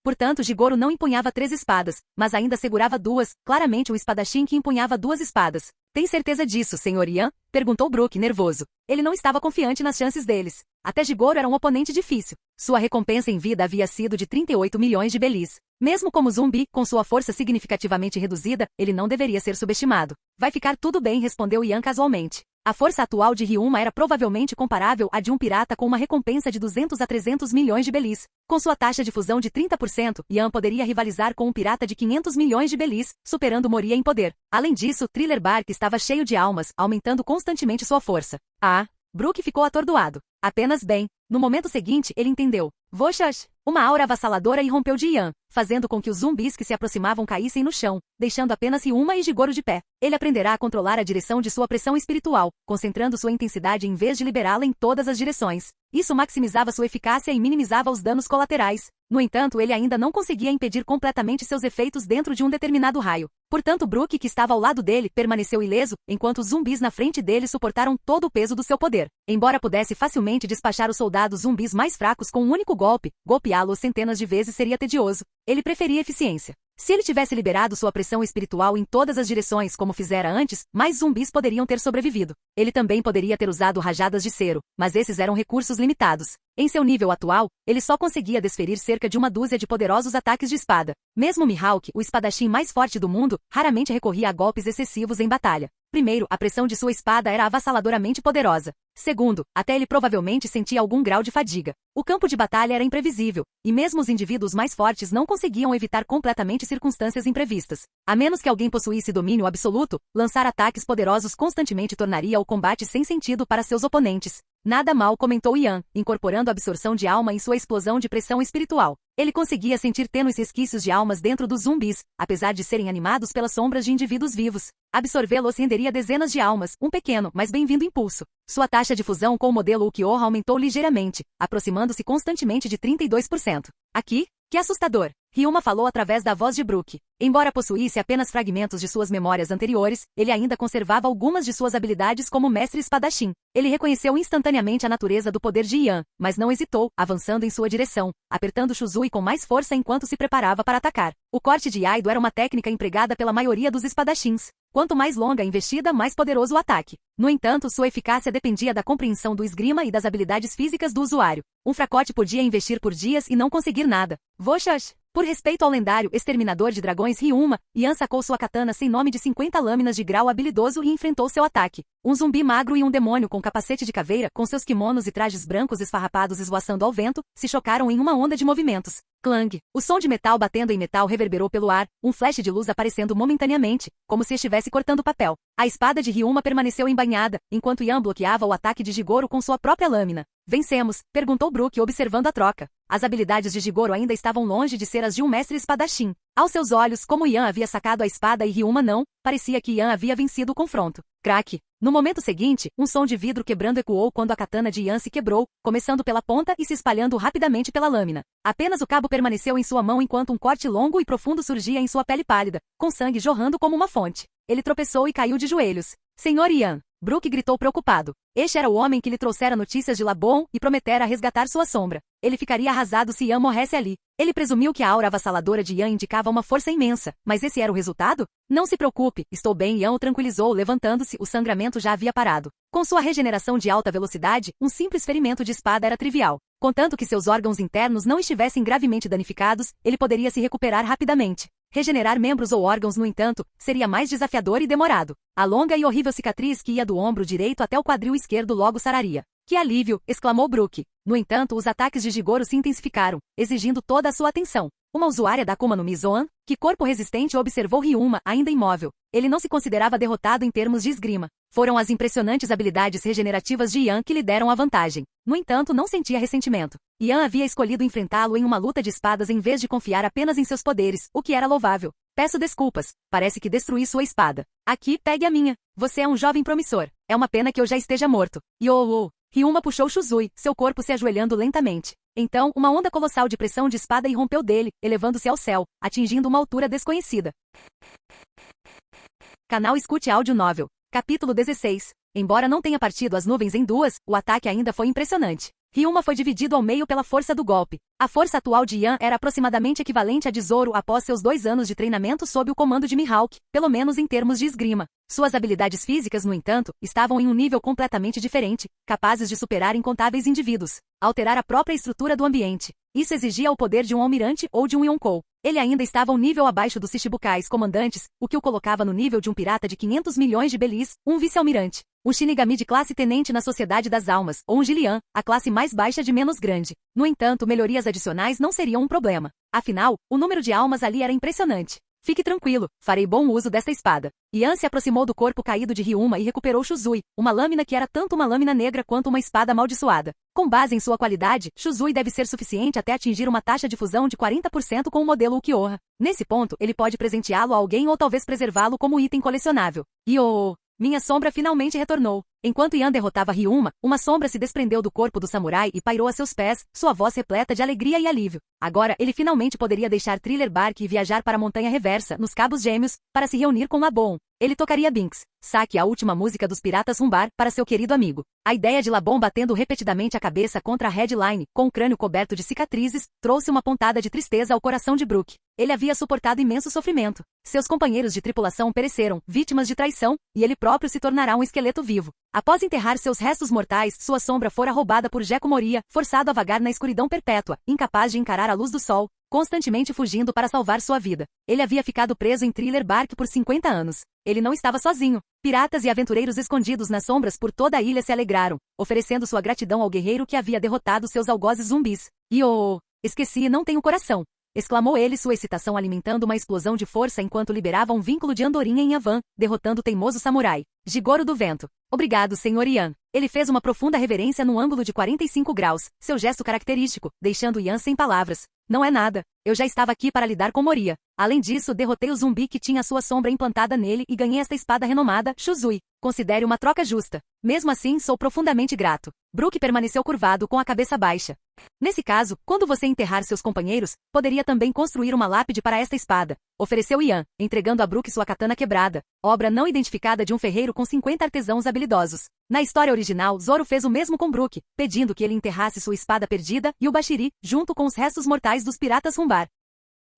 Portanto, Jigoro não empunhava 3 espadas, mas ainda segurava 2, claramente um espadachim que empunhava 2 espadas. Tem certeza disso, Sr. Yan? Perguntou Brook, nervoso. Ele não estava confiante nas chances deles. Até Jigoro era um oponente difícil. Sua recompensa em vida havia sido de 38 milhões de belis. Mesmo como zumbi, com sua força significativamente reduzida, ele não deveria ser subestimado. Vai ficar tudo bem, respondeu Yan casualmente. A força atual de Ryuma era provavelmente comparável à de um pirata com uma recompensa de 200 a 300 milhões de belis. Com sua taxa de fusão de 30%, Yan poderia rivalizar com um pirata de 500 milhões de belis, superando Moria em poder. Além disso, Thriller Bark estava cheio de almas, aumentando constantemente sua força. Brook ficou atordoado. Apenas bem. No momento seguinte, ele entendeu. Voxas! Uma aura avassaladora irrompeu de Yan, fazendo com que os zumbis que se aproximavam caíssem no chão, deixando apenas Ryuma e Jigoro de pé. Ele aprenderá a controlar a direção de sua pressão espiritual, concentrando sua intensidade em vez de liberá-la em todas as direções. Isso maximizava sua eficácia e minimizava os danos colaterais. No entanto, ele ainda não conseguia impedir completamente seus efeitos dentro de um determinado raio. Portanto, Brook, que estava ao lado dele, permaneceu ileso, enquanto os zumbis na frente dele suportaram todo o peso do seu poder. Embora pudesse facilmente despachar os soldados zumbis mais fracos com um único golpe, golpeá-los centenas de vezes seria tedioso. Ele preferia eficiência. Se ele tivesse liberado sua pressão espiritual em todas as direções como fizera antes, mais zumbis poderiam ter sobrevivido. Ele também poderia ter usado rajadas de cero, mas esses eram recursos limitados. Em seu nível atual, ele só conseguia desferir cerca de uma dúzia de poderosos ataques de espada. Mesmo Mihawk, o espadachim mais forte do mundo, raramente recorria a golpes excessivos em batalha. Primeiro, a pressão de sua espada era avassaladoramente poderosa. Segundo, até ele provavelmente sentia algum grau de fadiga. O campo de batalha era imprevisível, e mesmo os indivíduos mais fortes não conseguiam evitar completamente circunstâncias imprevistas. A menos que alguém possuísse domínio absoluto, lançar ataques poderosos constantemente tornaria o combate sem sentido para seus oponentes. Nada mal, comentou Yan, incorporando a absorção de alma em sua explosão de pressão espiritual. Ele conseguia sentir tênues resquícios de almas dentro dos zumbis, apesar de serem animados pelas sombras de indivíduos vivos. Absorvê-los renderia dezenas de almas, um pequeno, mas bem-vindo impulso. Sua taxa de fusão com o modelo Ukiyo-ha aumentou ligeiramente, aproximando-se constantemente de 32%. Aqui? Que assustador! Ryuma falou através da voz de Brook. Embora possuísse apenas fragmentos de suas memórias anteriores, ele ainda conservava algumas de suas habilidades como mestre espadachim. Ele reconheceu instantaneamente a natureza do poder de Yan, mas não hesitou, avançando em sua direção, apertando Shuzui com mais força enquanto se preparava para atacar. O corte de Yaido era uma técnica empregada pela maioria dos espadachins. Quanto mais longa a investida, mais poderoso o ataque. No entanto, sua eficácia dependia da compreensão do esgrima e das habilidades físicas do usuário. Um fracote podia investir por dias e não conseguir nada. Voxas! Por respeito ao lendário exterminador de dragões Ryuma, Yan sacou sua katana sem nome de 50 lâminas de grau habilidoso e enfrentou seu ataque. Um zumbi magro e um demônio com capacete de caveira, com seus kimonos e trajes brancos esfarrapados esvoaçando ao vento, se chocaram em uma onda de movimentos. Clang! O som de metal batendo em metal reverberou pelo ar, um flash de luz aparecendo momentaneamente, como se estivesse cortando papel. A espada de Ryuma permaneceu embainhada, enquanto Yan bloqueava o ataque de Jigoro com sua própria lâmina. Vencemos? Perguntou Brook observando a troca. As habilidades de Jigoro ainda estavam longe de ser as de um mestre espadachim. Aos seus olhos, como Yan havia sacado a espada e Ryuma não, parecia que Yan havia vencido o confronto. Crack! No momento seguinte, um som de vidro quebrando ecoou quando a katana de Yan se quebrou, começando pela ponta e se espalhando rapidamente pela lâmina. Apenas o cabo permaneceu em sua mão enquanto um corte longo e profundo surgia em sua pele pálida, com sangue jorrando como uma fonte. Ele tropeçou e caiu de joelhos. Senhor Ian, Brook gritou preocupado. Este era o homem que lhe trouxera notícias de Labon e prometera resgatar sua sombra. Ele ficaria arrasado se Ian morresse ali. Ele presumiu que a aura avassaladora de Ian indicava uma força imensa, mas esse era o resultado? Não se preocupe, estou bem. Ian o tranquilizou, levantando-se, o sangramento já havia parado. Com sua regeneração de alta velocidade, um simples ferimento de espada era trivial. Contanto que seus órgãos internos não estivessem gravemente danificados, ele poderia se recuperar rapidamente. Regenerar membros ou órgãos, no entanto, seria mais desafiador e demorado. A longa e horrível cicatriz que ia do ombro direito até o quadril esquerdo logo sararia. Que alívio! Exclamou Brook. No entanto, os ataques de Jigoro se intensificaram, exigindo toda a sua atenção. Uma usuária da Akuma no Mi Zoan, que corpo resistente, observou Ryuma, ainda imóvel. Ele não se considerava derrotado em termos de esgrima. Foram as impressionantes habilidades regenerativas de Ian que lhe deram a vantagem. No entanto, não sentia ressentimento. Ian havia escolhido enfrentá-lo em uma luta de espadas em vez de confiar apenas em seus poderes, o que era louvável. Peço desculpas. Parece que destruí sua espada. Aqui, pegue a minha. Você é um jovem promissor. É uma pena que eu já esteja morto. Yo! Ryuma puxou Shuzui, seu corpo se ajoelhando lentamente. Então, uma onda colossal de pressão de espada irrompeu dele, elevando-se ao céu, atingindo uma altura desconhecida. Canal Escute Áudio Novel. Capítulo 16. Embora não tenha partido as nuvens em duas, o ataque ainda foi impressionante. Ryuma foi dividido ao meio pela força do golpe. A força atual de Ian era aproximadamente equivalente a de Zoro após seus 2 anos de treinamento sob o comando de Mihawk, pelo menos em termos de esgrima. Suas habilidades físicas, no entanto, estavam em um nível completamente diferente, capazes de superar incontáveis indivíduos, alterar a própria estrutura do ambiente. Isso exigia o poder de um almirante ou de um Yonkou. Ele ainda estava um nível abaixo dos Shichibukais comandantes, o que o colocava no nível de um pirata de 500 milhões de belis, um vice-almirante. Um Shinigami de classe tenente na Sociedade das Almas, ou um Gillian, a classe mais baixa de menos grande. No entanto, melhorias adicionais não seriam um problema. Afinal, o número de almas ali era impressionante. Fique tranquilo, farei bom uso desta espada. Ian se aproximou do corpo caído de Ryuma e recuperou Shuzui, uma lâmina que era tanto uma lâmina negra quanto uma espada amaldiçoada. Com base em sua qualidade, Shuzui deve ser suficiente até atingir uma taxa de fusão de 40% com o modelo Ukiyoha. Nesse ponto, ele pode presenteá-lo a alguém ou talvez preservá-lo como item colecionável. Minha sombra finalmente retornou. Enquanto Ian derrotava Ryuma, uma sombra se desprendeu do corpo do samurai e pairou a seus pés, sua voz repleta de alegria e alívio. Agora, ele finalmente poderia deixar Thriller Bark e viajar para a Montanha Reversa, nos Cabos Gêmeos, para se reunir com Labon. Ele tocaria Binks, saque a última música dos Piratas Rumbar, para seu querido amigo. A ideia de Labon batendo repetidamente a cabeça contra a headline, com o crânio coberto de cicatrizes, trouxe uma pontada de tristeza ao coração de Brook. Ele havia suportado imenso sofrimento. Seus companheiros de tripulação pereceram, vítimas de traição, e ele próprio se tornará um esqueleto vivo. Após enterrar seus restos mortais, sua sombra fora roubada por Gekko Moria, forçado a vagar na escuridão perpétua, incapaz de encarar a luz do sol, constantemente fugindo para salvar sua vida. Ele havia ficado preso em Thriller Bark por 50 anos. Ele não estava sozinho. Piratas e aventureiros escondidos nas sombras por toda a ilha se alegraram, oferecendo sua gratidão ao guerreiro que havia derrotado seus algozes zumbis. Esqueci, não tenho coração! Exclamou ele, sua excitação alimentando uma explosão de força enquanto liberava um vínculo de andorinha em Yavan, derrotando o teimoso samurai. Jigoro do Vento. Obrigado, Sr. Ian. Ele fez uma profunda reverência num ângulo de 45 graus, seu gesto característico, deixando Ian sem palavras. Não é nada. Eu já estava aqui para lidar com Moria. Além disso, derrotei o zumbi que tinha sua sombra implantada nele e ganhei esta espada renomada, Shuzui. Considere uma troca justa. Mesmo assim, sou profundamente grato. Brook permaneceu curvado com a cabeça baixa. Nesse caso, quando você enterrar seus companheiros, poderia também construir uma lápide para esta espada, ofereceu Ian, entregando a Brook sua katana quebrada, obra não identificada de um ferreiro com 50 artesãos habilidosos. Na história original, Zoro fez o mesmo com Brook, pedindo que ele enterrasse sua espada perdida e o Bashiri, junto com os restos mortais dos Piratas Rumbar.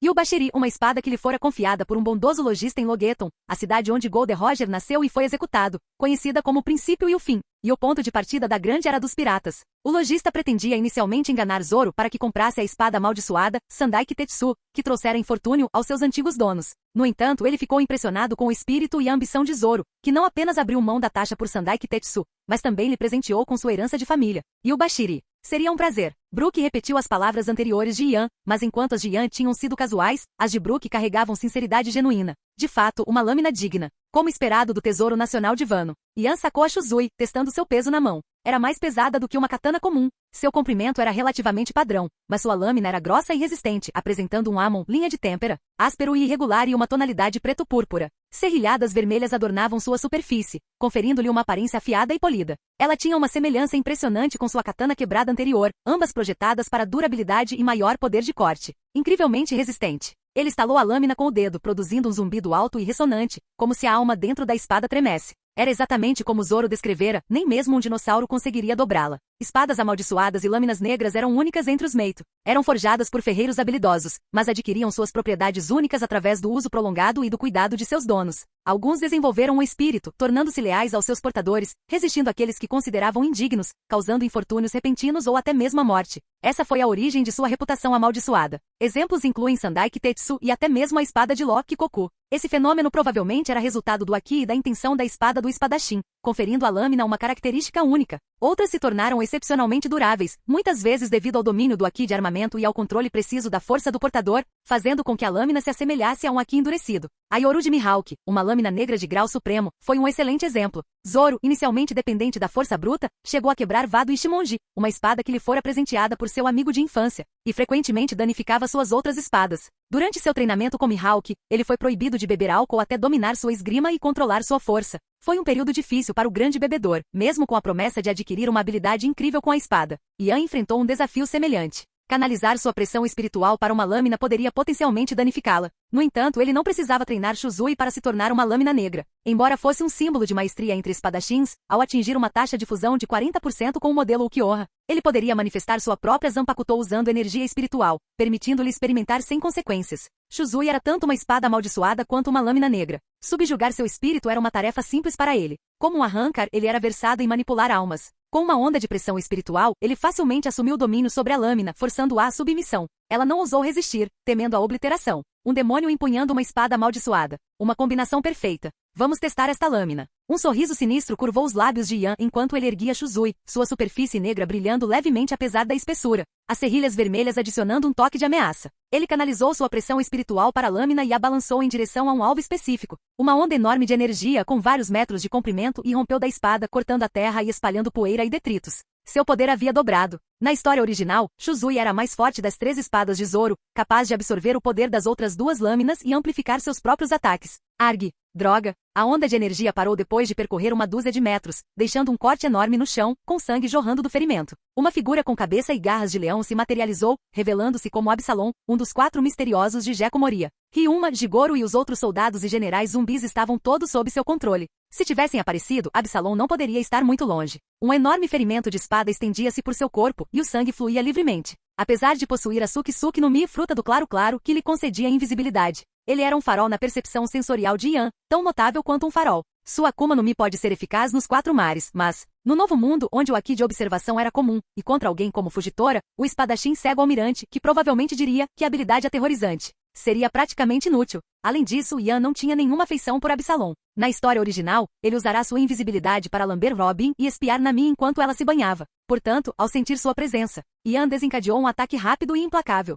E o Bashiri, uma espada que lhe fora confiada por um bondoso lojista em Logeton, a cidade onde Golden Roger nasceu e foi executado, conhecida como o princípio e o fim, e o ponto de partida da grande era dos piratas. O lojista pretendia inicialmente enganar Zoro para que comprasse a espada amaldiçoada, Sandai Kitetsu, que trouxera infortúnio aos seus antigos donos. No entanto, ele ficou impressionado com o espírito e a ambição de Zoro, que não apenas abriu mão da taxa por Sandai Kitetsu, mas também lhe presenteou com sua herança de família. E o Bashiri. Seria um prazer. Brook repetiu as palavras anteriores de Ian, mas enquanto as de Ian tinham sido casuais, as de Brook carregavam sinceridade genuína. De fato, uma lâmina digna. Como esperado do Tesouro Nacional de Wano. Ian sacou a Shuzui, testando seu peso na mão. Era mais pesada do que uma katana comum. Seu comprimento era relativamente padrão, mas sua lâmina era grossa e resistente, apresentando um amon, linha de têmpera, áspero e irregular e uma tonalidade preto-púrpura. Serrilhadas vermelhas adornavam sua superfície, conferindo-lhe uma aparência afiada e polida. Ela tinha uma semelhança impressionante com sua katana quebrada anterior, ambas projetadas para durabilidade e maior poder de corte. Incrivelmente resistente. Ele estalou a lâmina com o dedo, produzindo um zumbido alto e ressonante, como se a alma dentro da espada tremesse. Era exatamente como Zoro descrevera, nem mesmo um dinossauro conseguiria dobrá-la. Espadas amaldiçoadas e lâminas negras eram únicas entre os Meito. Eram forjadas por ferreiros habilidosos, mas adquiriam suas propriedades únicas através do uso prolongado e do cuidado de seus donos. Alguns desenvolveram um espírito, tornando-se leais aos seus portadores, resistindo àqueles que consideravam indignos, causando infortúnios repentinos ou até mesmo a morte. Essa foi a origem de sua reputação amaldiçoada. Exemplos incluem Sandai Kitetsu e até mesmo a espada de Lo Kikoku. Esse fenômeno provavelmente era resultado do Aki e da intenção da espada do espadachim, conferindo à lâmina uma característica única. Outras se tornaram excepcionalmente duráveis, muitas vezes devido ao domínio do Aki de armamento e ao controle preciso da força do portador, fazendo com que a lâmina se assemelhasse a um Aki endurecido. A Yoru de Mihawk, uma lâmina negra de grau supremo, foi um excelente exemplo. Zoro, inicialmente dependente da força bruta, chegou a quebrar Vado Ishimonji, uma espada que lhe fora presenteada por seu amigo de infância, e frequentemente danificava suas outras espadas. Durante seu treinamento com Mihawk, ele foi proibido de beber álcool até dominar sua esgrima e controlar sua força. Foi um período difícil para o grande bebedor, mesmo com a promessa de adquirir uma habilidade incrível com a espada. Yan enfrentou um desafio semelhante. Canalizar sua pressão espiritual para uma lâmina poderia potencialmente danificá-la. No entanto, ele não precisava treinar Shuzui para se tornar uma lâmina negra. Embora fosse um símbolo de maestria entre espadachins, ao atingir uma taxa de fusão de 40% com o modelo Ukiyoha, ele poderia manifestar sua própria Zanpakuto usando energia espiritual, permitindo-lhe experimentar sem consequências. Shuzui era tanto uma espada amaldiçoada quanto uma lâmina negra. Subjugar seu espírito era uma tarefa simples para ele. Como um arrancar, ele era versado em manipular almas. Com uma onda de pressão espiritual, ele facilmente assumiu o domínio sobre a lâmina, forçando-a à submissão. Ela não ousou resistir, temendo a obliteração. Um demônio empunhando uma espada amaldiçoada. Uma combinação perfeita. Vamos testar esta lâmina. Um sorriso sinistro curvou os lábios de Yan enquanto ele erguia Shuzui, sua superfície negra brilhando levemente apesar da espessura. As serrilhas vermelhas adicionando um toque de ameaça. Ele canalizou sua pressão espiritual para a lâmina e a balançou em direção a um alvo específico. Uma onda enorme de energia com vários metros de comprimento irrompeu da espada, cortando a terra e espalhando poeira e detritos. Seu poder havia dobrado. Na história original, Shuzui era a mais forte das 3 espadas de Zoro, capaz de absorver o poder das outras 2 lâminas e amplificar seus próprios ataques. Arg! Droga! A onda de energia parou depois de percorrer uma dúzia de metros, deixando um corte enorme no chão, com sangue jorrando do ferimento. Uma figura com cabeça e garras de leão se materializou, revelando-se como Absalom, um dos 4 misteriosos de Gekko Moria. Ryuma, Jigoro e os outros soldados e generais zumbis estavam todos sob seu controle. Se tivessem aparecido, Absalom não poderia estar muito longe. Um enorme ferimento de espada estendia-se por seu corpo, e o sangue fluía livremente. Apesar de possuir a Suki no Mi, fruta do claro-claro que lhe concedia invisibilidade, ele era um farol na percepção sensorial de Yan, tão notável quanto um farol. Sua Akuma no Mi pode ser eficaz nos 4 mares, mas, no novo mundo onde o Aki de observação era comum, e contra alguém como Fujitora, o espadachim cego almirante, que provavelmente diria que habilidade aterrorizante, seria praticamente inútil. Além disso, Yan não tinha nenhuma afeição por Absalom. Na história original, ele usará sua invisibilidade para lamber Robin e espiar Nami enquanto ela se banhava. Portanto, ao sentir sua presença, Yan desencadeou um ataque rápido e implacável.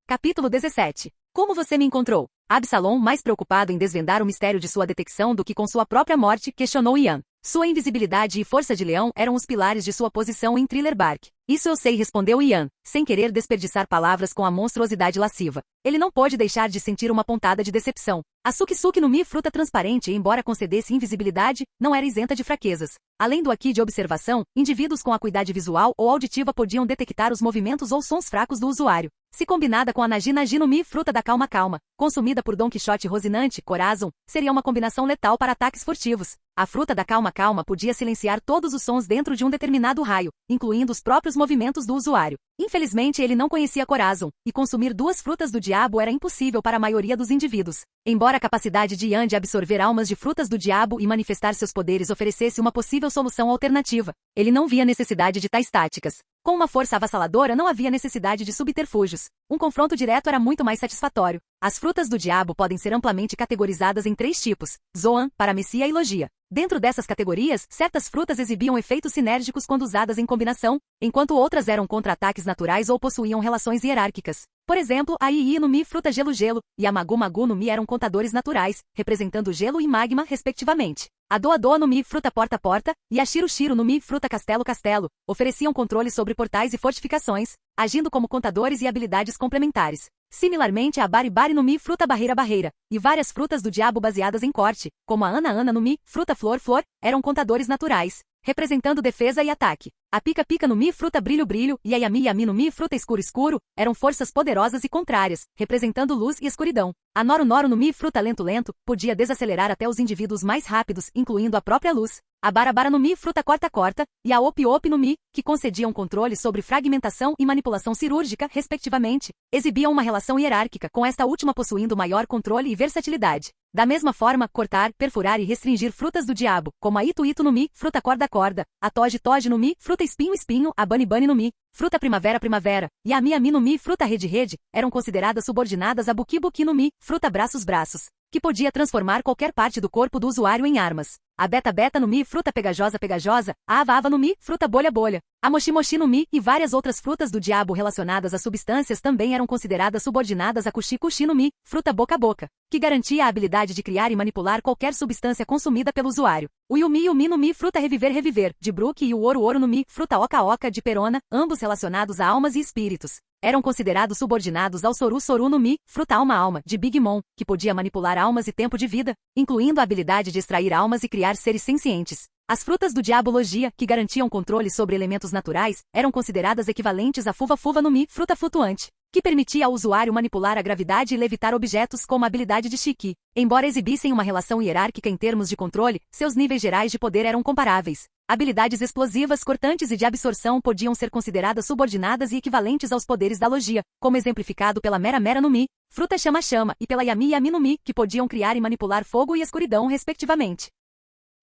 Capítulo 17. Como você me encontrou? Absalom, mais preocupado em desvendar o mistério de sua detecção do que com sua própria morte, questionou Yan. Sua invisibilidade e força de leão eram os pilares de sua posição em Thriller Bark. Isso eu sei, respondeu Yan, sem querer desperdiçar palavras com a monstruosidade lasciva. Ele não pôde deixar de sentir uma pontada de decepção. A Suki no Mi, fruta transparente, embora concedesse invisibilidade, não era isenta de fraquezas. Além do Aki de observação, indivíduos com acuidade visual ou auditiva podiam detectar os movimentos ou sons fracos do usuário. Se combinada com a Nagi no Mi, fruta da calma, consumida por Don Quixote Rosinante, Corazon, seria uma combinação letal para ataques furtivos. A fruta da calma podia silenciar todos os sons dentro de um determinado raio, incluindo os próprios movimentos do usuário. Infelizmente ele não conhecia Corazon, e consumir 2 frutas do diabo era impossível para a maioria dos indivíduos. Embora a capacidade de Yan de absorver almas de frutas do diabo e manifestar seus poderes oferecesse uma possível solução alternativa, ele não via necessidade de tais táticas. Com uma força avassaladora não havia necessidade de subterfúgios. Um confronto direto era muito mais satisfatório. As frutas do diabo podem ser amplamente categorizadas em 3 tipos: Zoan, Paramecia e Logia. Dentro dessas categorias, certas frutas exibiam efeitos sinérgicos quando usadas em combinação, enquanto outras eram contra-ataques naturais ou possuíam relações hierárquicas. Por exemplo, a Ii no Mi, fruta gelo e a Magu no Mi eram contadores naturais, representando gelo e magma, respectivamente. A Doa no Mi, fruta porta e a Shiro no Mi, fruta castelo, ofereciam controle sobre portais e fortificações, agindo como contadores e habilidades complementares. Similarmente, a Bari no Mi, fruta barreira, e várias frutas do diabo baseadas em corte, como a Ana no Mi, fruta flor, eram contadores naturais. representando defesa e ataque. A pica-pica no Mi, fruta brilho-brilho, e a Yami-Yami no Mi, fruta escuro-escuro, eram forças poderosas e contrárias, representando luz e escuridão. A Noro-Noro no Mi, fruta lento-lento, podia desacelerar até os indivíduos mais rápidos, incluindo a própria luz. A Bara-Bara no Mi, fruta corta-corta, e a Op-Op no Mi, que concediam controle sobre fragmentação e manipulação cirúrgica, respectivamente, exibiam uma relação hierárquica, com esta última possuindo maior controle e versatilidade. Da mesma forma, cortar, perfurar e restringir frutas do diabo, como a Itu-Itu no Mi, fruta corda-corda, a Toge-Toge no Mi, fruta espinho-espinho, a Bunny-Bunny no Mi, fruta primavera-primavera, e a Mi-Ami no Mi, fruta rede-rede, eram consideradas subordinadas a Buki-Buki no Mi, fruta braços-braços, que podia transformar qualquer parte do corpo do usuário em armas. A Beta-Beta no Mi, fruta pegajosa-pegajosa, a Ava-Ava no Mi, fruta bolha-bolha, a Mochi-Mochi no Mi e várias outras frutas do diabo relacionadas a substâncias também eram consideradas subordinadas a Kushi-Kushi no Mi, fruta boca-boca, que garantia a habilidade de criar e manipular qualquer substância consumida pelo usuário. O Yumi no Mi, fruta reviver, de Brook, e o Ouro no Mi, fruta Oca-Oca, de Perona, ambos relacionados a almas e espíritos. Eram considerados subordinados ao Soru no Mi, fruta alma-alma, de Big Mom, que podia manipular almas e tempo de vida, incluindo a habilidade de extrair almas e criar seres sencientes. As frutas do Diabologia, que garantiam controle sobre elementos naturais, eram consideradas equivalentes à Fuva no Mi, fruta flutuante, que permitia ao usuário manipular a gravidade e levitar objetos como a habilidade de Shiki. Embora exibissem uma relação hierárquica em termos de controle, seus níveis gerais de poder eram comparáveis. Habilidades explosivas, cortantes e de absorção podiam ser consideradas subordinadas e equivalentes aos poderes da Logia, como exemplificado pela Mera no Mi, fruta chama-chama, e pela Yami no Mi, que podiam criar e manipular fogo e escuridão, respectivamente.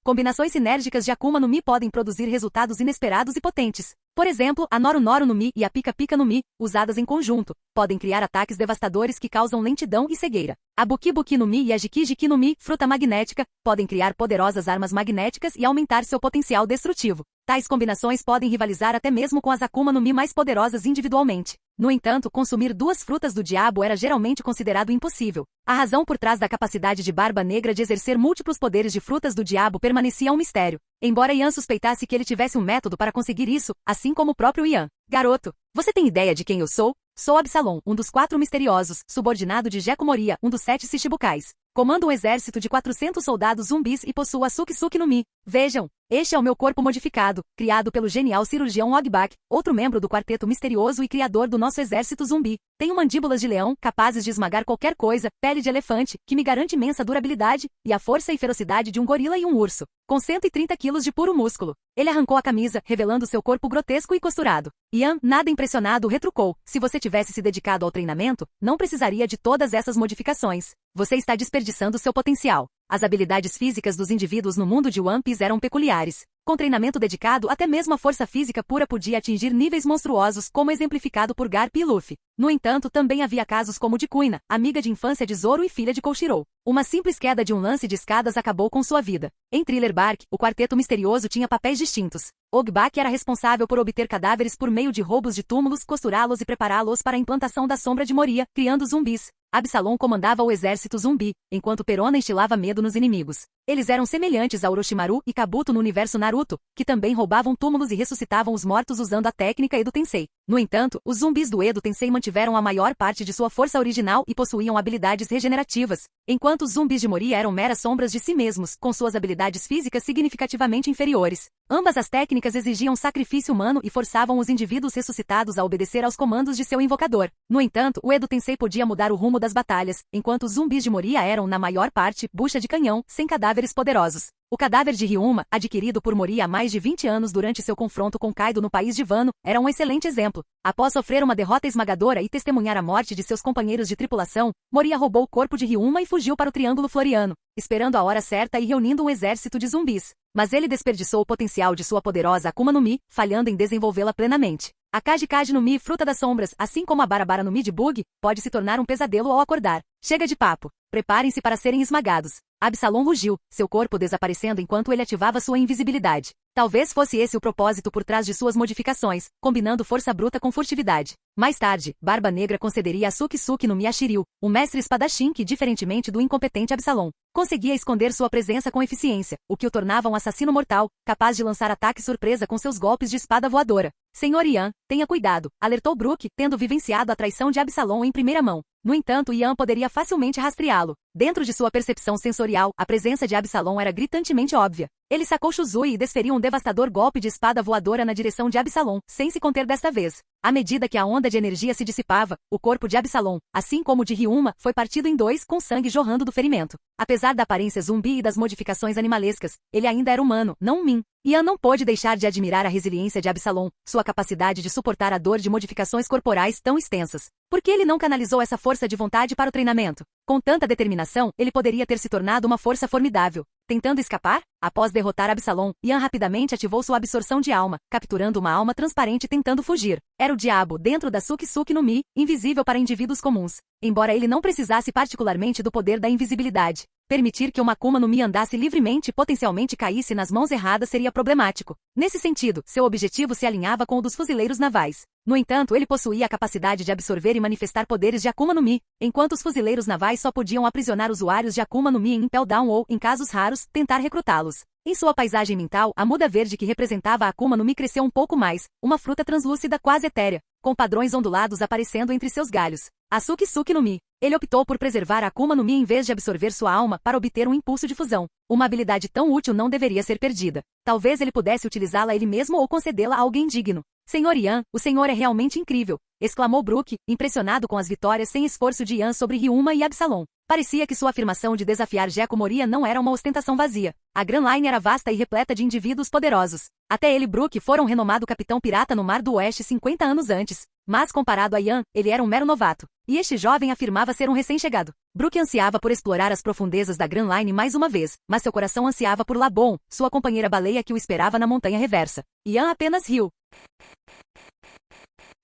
Combinações sinérgicas de Akuma no Mi podem produzir resultados inesperados e potentes. Por exemplo, a Noro-Noro no Mi e a Pica-Pica no Mi, usadas em conjunto, podem criar ataques devastadores que causam lentidão e cegueira. A Buki-Buki no Mi e a Jiki-Jiki no Mi, fruta magnética, podem criar poderosas armas magnéticas e aumentar seu potencial destrutivo. Tais combinações podem rivalizar até mesmo com as Akuma no Mi mais poderosas individualmente. No entanto, consumir duas frutas do diabo era geralmente considerado impossível. A razão por trás da capacidade de Barba Negra de exercer múltiplos poderes de frutas do diabo permanecia um mistério. Embora Ian suspeitasse que ele tivesse um método para conseguir isso, assim como o próprio Ian. Garoto, você tem ideia de quem eu sou? Sou Absalom, um dos 4 misteriosos, subordinado de Gekko Moria, um dos 7 Shichibukais. Comando um exército de 400 soldados zumbis e possuo a Suki no Mi. Vejam, este é o meu corpo modificado, criado pelo genial cirurgião Ogbak, outro membro do quarteto misterioso e criador do nosso exército zumbi. Tenho mandíbulas de leão, capazes de esmagar qualquer coisa, pele de elefante, que me garante imensa durabilidade, e a força e ferocidade de um gorila e um urso. Com 130 quilos de puro músculo. Ele arrancou a camisa, revelando seu corpo grotesco e costurado. Ian, nada impressionado, retrucou. Se você tivesse se dedicado ao treinamento, não precisaria de todas essas modificações. Você está desperdiçando seu potencial. As habilidades físicas dos indivíduos no mundo de One Piece eram peculiares. Com treinamento dedicado, até mesmo a força física pura podia atingir níveis monstruosos, como exemplificado por Garp e Luffy. No entanto, também havia casos como o de Kuina, amiga de infância de Zoro e filha de Koshiro. Uma simples queda de um lance de escadas acabou com sua vida. Em Thriller Bark, o quarteto misterioso tinha papéis distintos. Ogbak era responsável por obter cadáveres por meio de roubos de túmulos, costurá-los e prepará-los para a implantação da sombra de Moria, criando zumbis. Absalom comandava o exército zumbi, enquanto Perona instilava medo nos inimigos. Eles eram semelhantes a Orochimaru e Kabuto no universo Naruto, que também roubavam túmulos e ressuscitavam os mortos usando a técnica Edo Tensei. No entanto, os zumbis do Edo Tensei mantiveram a maior parte de sua força original e possuíam habilidades regenerativas, enquanto os zumbis de Moria eram meras sombras de si mesmos, com suas habilidades físicas significativamente inferiores. Ambas as técnicas exigiam sacrifício humano e forçavam os indivíduos ressuscitados a obedecer aos comandos de seu invocador. No entanto, o Edo Tensei podia mudar o rumo das batalhas, enquanto os zumbis de Moria eram, na maior parte, bucha de canhão, sem cadáveres poderosos. O cadáver de Ryuma, adquirido por Moria há mais de 20 anos durante seu confronto com Kaido no país de Wano, era um excelente exemplo. Após sofrer uma derrota esmagadora e testemunhar a morte de seus companheiros de tripulação, Moria roubou o corpo de Ryuma e fugiu para o Triângulo Floriano, esperando a hora certa e reunindo um exército de zumbis. Mas ele desperdiçou o potencial de sua poderosa Akuma no Mi, falhando em desenvolvê-la plenamente. A Kaji no Mi, fruta das sombras, assim como a Bara no Mi de Bug, pode se tornar um pesadelo ao acordar. Chega de papo. Preparem-se para serem esmagados. Absalom rugiu, seu corpo desaparecendo enquanto ele ativava sua invisibilidade. Talvez fosse esse o propósito por trás de suas modificações, combinando força bruta com furtividade. Mais tarde, Barba Negra concederia a Suki no Mi a Shiryu, um mestre espadachim que, diferentemente do incompetente Absalom, conseguia esconder sua presença com eficiência, o que o tornava um assassino mortal, capaz de lançar ataque surpresa com seus golpes de espada voadora. Senhor Yan, tenha cuidado, alertou Brook, tendo vivenciado a traição de Absalom em primeira mão. No entanto, Yan poderia facilmente rastreá-lo. Dentro de sua percepção sensorial, a presença de Absalom era gritantemente óbvia. Ele sacou Shuzui e desferiu um devastador golpe de espada voadora na direção de Absalom, sem se conter desta vez. À medida que a onda de energia se dissipava, o corpo de Absalom, assim como o de Ryuma, foi partido em dois, com sangue jorrando do ferimento. Apesar da aparência zumbi e das modificações animalescas, ele ainda era humano, não um Min. Yan não pôde deixar de admirar a resiliência de Absalom, sua capacidade de suportar a dor de modificações corporais tão extensas. Por que ele não canalizou essa força de vontade para o treinamento? Com tanta determinação, ele poderia ter se tornado uma força formidável. Tentando escapar? Após derrotar Absalom, Yan rapidamente ativou sua absorção de alma, capturando uma alma transparente tentando fugir. Era o diabo dentro da Suki no Mi, invisível para indivíduos comuns. Embora ele não precisasse particularmente do poder da invisibilidade, permitir que uma Akuma no Mi andasse livremente e potencialmente caísse nas mãos erradas seria problemático. Nesse sentido, seu objetivo se alinhava com o dos fuzileiros navais. No entanto, ele possuía a capacidade de absorver e manifestar poderes de Akuma no Mi, enquanto os fuzileiros navais só podiam aprisionar usuários de Akuma no Mi em Impel Down ou, em casos raros, tentar recrutá-los. Em sua paisagem mental, a muda verde que representava a Akuma no Mi cresceu um pouco mais, uma fruta translúcida quase etérea, com padrões ondulados aparecendo entre seus galhos. A Suki no Mi. Ele optou por preservar a Akuma no Mi em vez de absorver sua alma para obter um impulso de fusão. Uma habilidade tão útil não deveria ser perdida. Talvez ele pudesse utilizá-la ele mesmo ou concedê-la a alguém digno. Senhor Yan, o senhor é realmente incrível, exclamou Brook, impressionado com as vitórias sem esforço de Yan sobre Ryuma e Absalom. Parecia que sua afirmação de desafiar Gekko Moria não era uma ostentação vazia. A Grand Line era vasta e repleta de indivíduos poderosos. Até ele e Brook foram renomado capitão pirata no Mar do Oeste 50 anos antes. Mas comparado a Yan, ele era um mero novato. E este jovem afirmava ser um recém-chegado. Brook ansiava por explorar as profundezas da Grand Line mais uma vez, mas seu coração ansiava por Labon, sua companheira baleia que o esperava na montanha reversa. Yan apenas riu.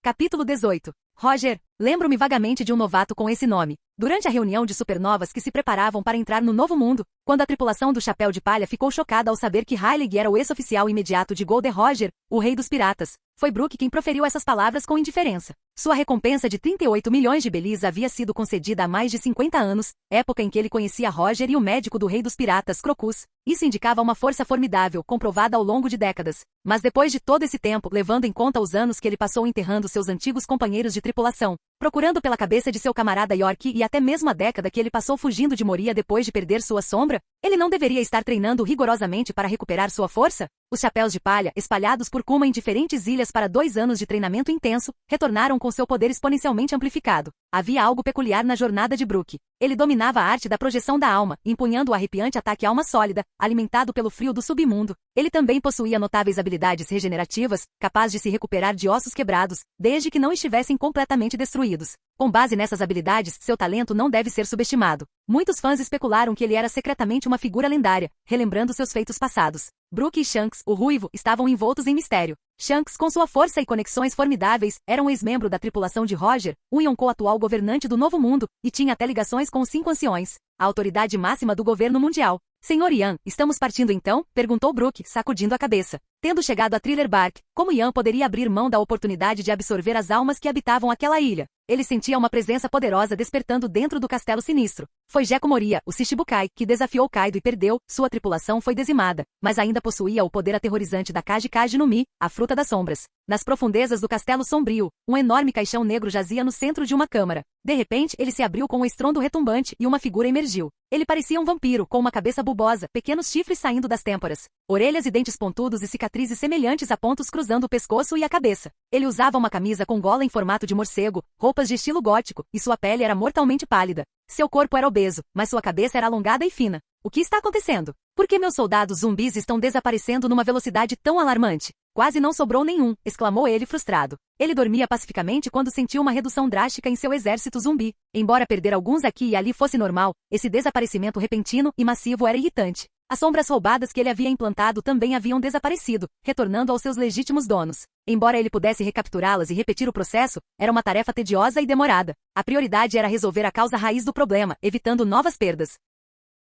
Capítulo 18. Roger, lembro-me vagamente de um novato com esse nome. Durante a reunião de supernovas que se preparavam para entrar no Novo Mundo, quando a tripulação do Chapéu de Palha ficou chocada ao saber que Heilig era o ex-oficial imediato de Golden Roger, o rei dos piratas, foi Brook quem proferiu essas palavras com indiferença. Sua recompensa de 38 milhões de belis havia sido concedida há mais de 50 anos, época em que ele conhecia Roger e o médico do rei dos piratas, Crocus. Isso indicava uma força formidável, comprovada ao longo de décadas. Mas depois de todo esse tempo, levando em conta os anos que ele passou enterrando seus antigos companheiros de tripulação, procurando pela cabeça de seu camarada York e até mesmo a década que ele passou fugindo de Moria depois de perder sua sombra, ele não deveria estar treinando rigorosamente para recuperar sua força? Os chapéus de palha, espalhados por Kuma em diferentes ilhas para 2 anos de treinamento intenso, retornaram com seu poder exponencialmente amplificado. Havia algo peculiar na jornada de Brook. Ele dominava a arte da projeção da alma, empunhando o arrepiante ataque alma sólida, alimentado pelo frio do submundo. Ele também possuía notáveis habilidades regenerativas, capaz de se recuperar de ossos quebrados, desde que não estivessem completamente destruídos. Com base nessas habilidades, seu talento não deve ser subestimado. Muitos fãs especularam que ele era secretamente uma figura lendária, relembrando seus feitos passados. Brook e Shanks, o ruivo, estavam envoltos em mistério. Shanks, com sua força e conexões formidáveis, era um ex-membro da tripulação de Roger, um Yonkou atual governante do Novo Mundo, e tinha até ligações com os 5 anciões, a autoridade máxima do governo mundial. Senhor Yan, estamos partindo então? Perguntou Brook, sacudindo a cabeça. Tendo chegado a Thriller Bark, como Yan poderia abrir mão da oportunidade de absorver as almas que habitavam aquela ilha? Ele sentia uma presença poderosa despertando dentro do castelo sinistro. Foi Gekko Moria, o Shichibukai, que desafiou Kaido e perdeu, sua tripulação foi dizimada, mas ainda possuía o poder aterrorizante da Kaji no Mi, a fruta das sombras. Nas profundezas do castelo sombrio, um enorme caixão negro jazia no centro de uma câmara. De repente, ele se abriu com um estrondo retumbante e uma figura emergiu. Ele parecia um vampiro, com uma cabeça bulbosa, pequenos chifres saindo das têmporas, orelhas e dentes pontudos e cicatrizes semelhantes a pontos cruzando o pescoço e a cabeça. Ele usava uma camisa com gola em formato de morcego, roupas de estilo gótico, e sua pele era mortalmente pálida. Seu corpo era obeso, mas sua cabeça era alongada e fina. O que está acontecendo? Por que meus soldados zumbis estão desaparecendo numa velocidade tão alarmante? Quase não sobrou nenhum, exclamou ele frustrado. Ele dormia pacificamente quando sentiu uma redução drástica em seu exército zumbi. Embora perder alguns aqui e ali fosse normal, esse desaparecimento repentino e massivo era irritante. As sombras roubadas que ele havia implantado também haviam desaparecido, retornando aos seus legítimos donos. Embora ele pudesse recapturá-las e repetir o processo, era uma tarefa tediosa e demorada. A prioridade era resolver a causa raiz do problema, evitando novas perdas.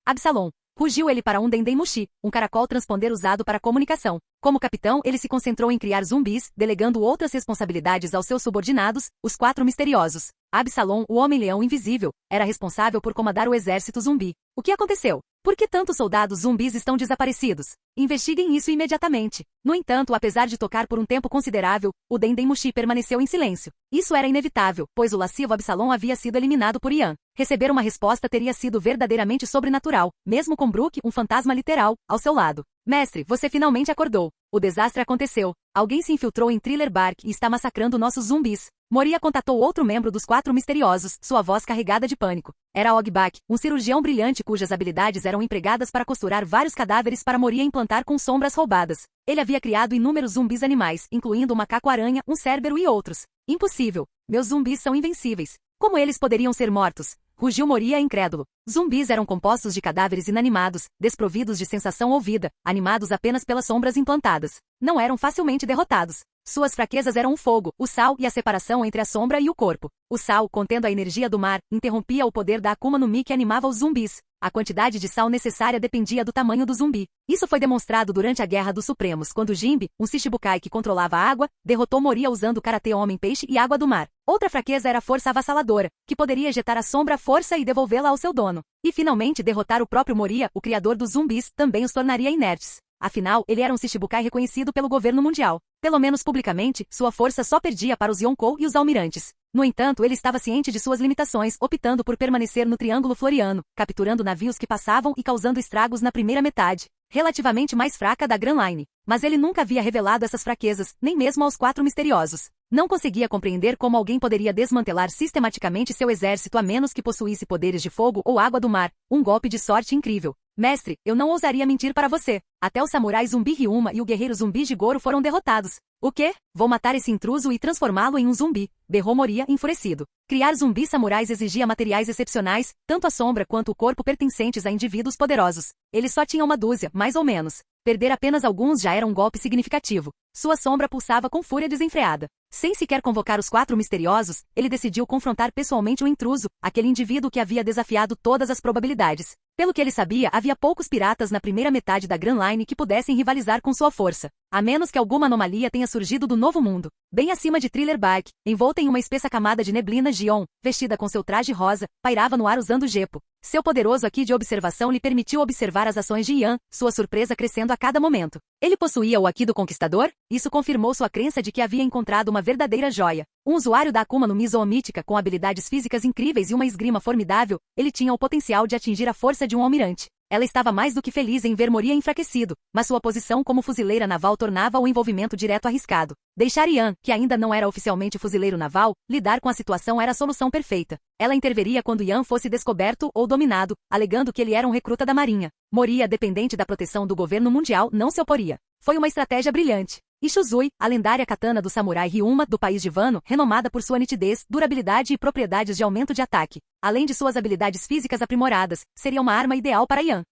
Absalom. Fugiu ele para um Dendemushi, um caracol transponder usado para comunicação. Como capitão, ele se concentrou em criar zumbis, delegando outras responsabilidades aos seus subordinados, os 4 misteriosos. Absalom, o Homem-Leão Invisível, era responsável por comandar o exército zumbi. O que aconteceu? Por que tantos soldados zumbis estão desaparecidos? Investiguem isso imediatamente. No entanto, apesar de tocar por um tempo considerável, o Dendemushi permaneceu em silêncio. Isso era inevitável, pois o lascivo Absalom havia sido eliminado por Ian. Receber uma resposta teria sido verdadeiramente sobrenatural, mesmo com Brook, um fantasma literal, ao seu lado. Mestre, você finalmente acordou. O desastre aconteceu. Alguém se infiltrou em Thriller Bark e está massacrando nossos zumbis. Moria contatou outro membro dos 4 misteriosos, sua voz carregada de pânico. Era Ogbak, um cirurgião brilhante cujas habilidades eram empregadas para costurar vários cadáveres para Moria implantar com sombras roubadas. Ele havia criado inúmeros zumbis animais, incluindo um macaco-aranha, um cérbero e outros. Impossível. Meus zumbis são invencíveis. Como eles poderiam ser mortos? Rugiu Moria incrédulo. Zumbis eram compostos de cadáveres inanimados, desprovidos de sensação ou vida, animados apenas pelas sombras implantadas. Não eram facilmente derrotados. Suas fraquezas eram o fogo, o sal e a separação entre a sombra e o corpo. O sal, contendo a energia do mar, interrompia o poder da Akuma no Mi que animava os zumbis. A quantidade de sal necessária dependia do tamanho do zumbi. Isso foi demonstrado durante a Guerra dos Supremos, quando Jinbe, um Shichibukai que controlava a água, derrotou Moria usando Karatê Homem-Peixe e Água do Mar. Outra fraqueza era a força avassaladora, que poderia ejetar a sombra à força e devolvê-la ao seu dono. E finalmente derrotar o próprio Moria, o criador dos zumbis, também os tornaria inertes. Afinal, ele era um Shichibukai reconhecido pelo governo mundial. Pelo menos publicamente, sua força só perdia para os Yonkou e os Almirantes. No entanto, ele estava ciente de suas limitações, optando por permanecer no Triângulo Floriano, capturando navios que passavam e causando estragos na primeira metade, relativamente mais fraca da Grand Line. Mas ele nunca havia revelado essas fraquezas, nem mesmo aos 4 misteriosos. Não conseguia compreender como alguém poderia desmantelar sistematicamente seu exército a menos que possuísse poderes de fogo ou água do mar, um golpe de sorte incrível. Mestre, eu não ousaria mentir para você. Até o samurai zumbi Ryuma e o guerreiro zumbi Jigoro foram derrotados. O quê? Vou matar esse intruso e transformá-lo em um zumbi, berrou Moria enfurecido. Criar zumbis samurais exigia materiais excepcionais, tanto a sombra quanto o corpo pertencentes a indivíduos poderosos. Ele só tinha uma dúzia, mais ou menos. Perder apenas alguns já era um golpe significativo. Sua sombra pulsava com fúria desenfreada. Sem sequer convocar os 4 misteriosos, ele decidiu confrontar pessoalmente o intruso, aquele indivíduo que havia desafiado todas as probabilidades. Pelo que ele sabia, havia poucos piratas na primeira metade da Grand Line que pudessem rivalizar com sua força. A menos que alguma anomalia tenha surgido do Novo Mundo. Bem acima de Thriller Bark, envolta em uma espessa camada de neblina, Gion, vestida com seu traje rosa, pairava no ar usando Gepo. Seu poderoso Aki de observação lhe permitiu observar as ações de Ian, sua surpresa crescendo a cada momento. Ele possuía o Aki do Conquistador? Isso confirmou sua crença de que havia encontrado uma verdadeira joia. Um usuário da Akuma no Mi zoomítica com habilidades físicas incríveis e uma esgrima formidável, ele tinha o potencial de atingir a força de um almirante. Ela estava mais do que feliz em ver Moria enfraquecido, mas sua posição como fuzileira naval tornava o envolvimento direto arriscado. Deixar Ian, que ainda não era oficialmente fuzileiro naval, lidar com a situação era a solução perfeita. Ela interveria quando Ian fosse descoberto ou dominado, alegando que ele era um recruta da marinha. Moria, dependente da proteção do governo mundial, não se oporia. Foi uma estratégia brilhante. Ishuzui, a lendária katana do samurai Ryuma, do país de Wano, renomada por sua nitidez, durabilidade e propriedades de aumento de ataque, além de suas habilidades físicas aprimoradas, seria uma arma ideal para Ian.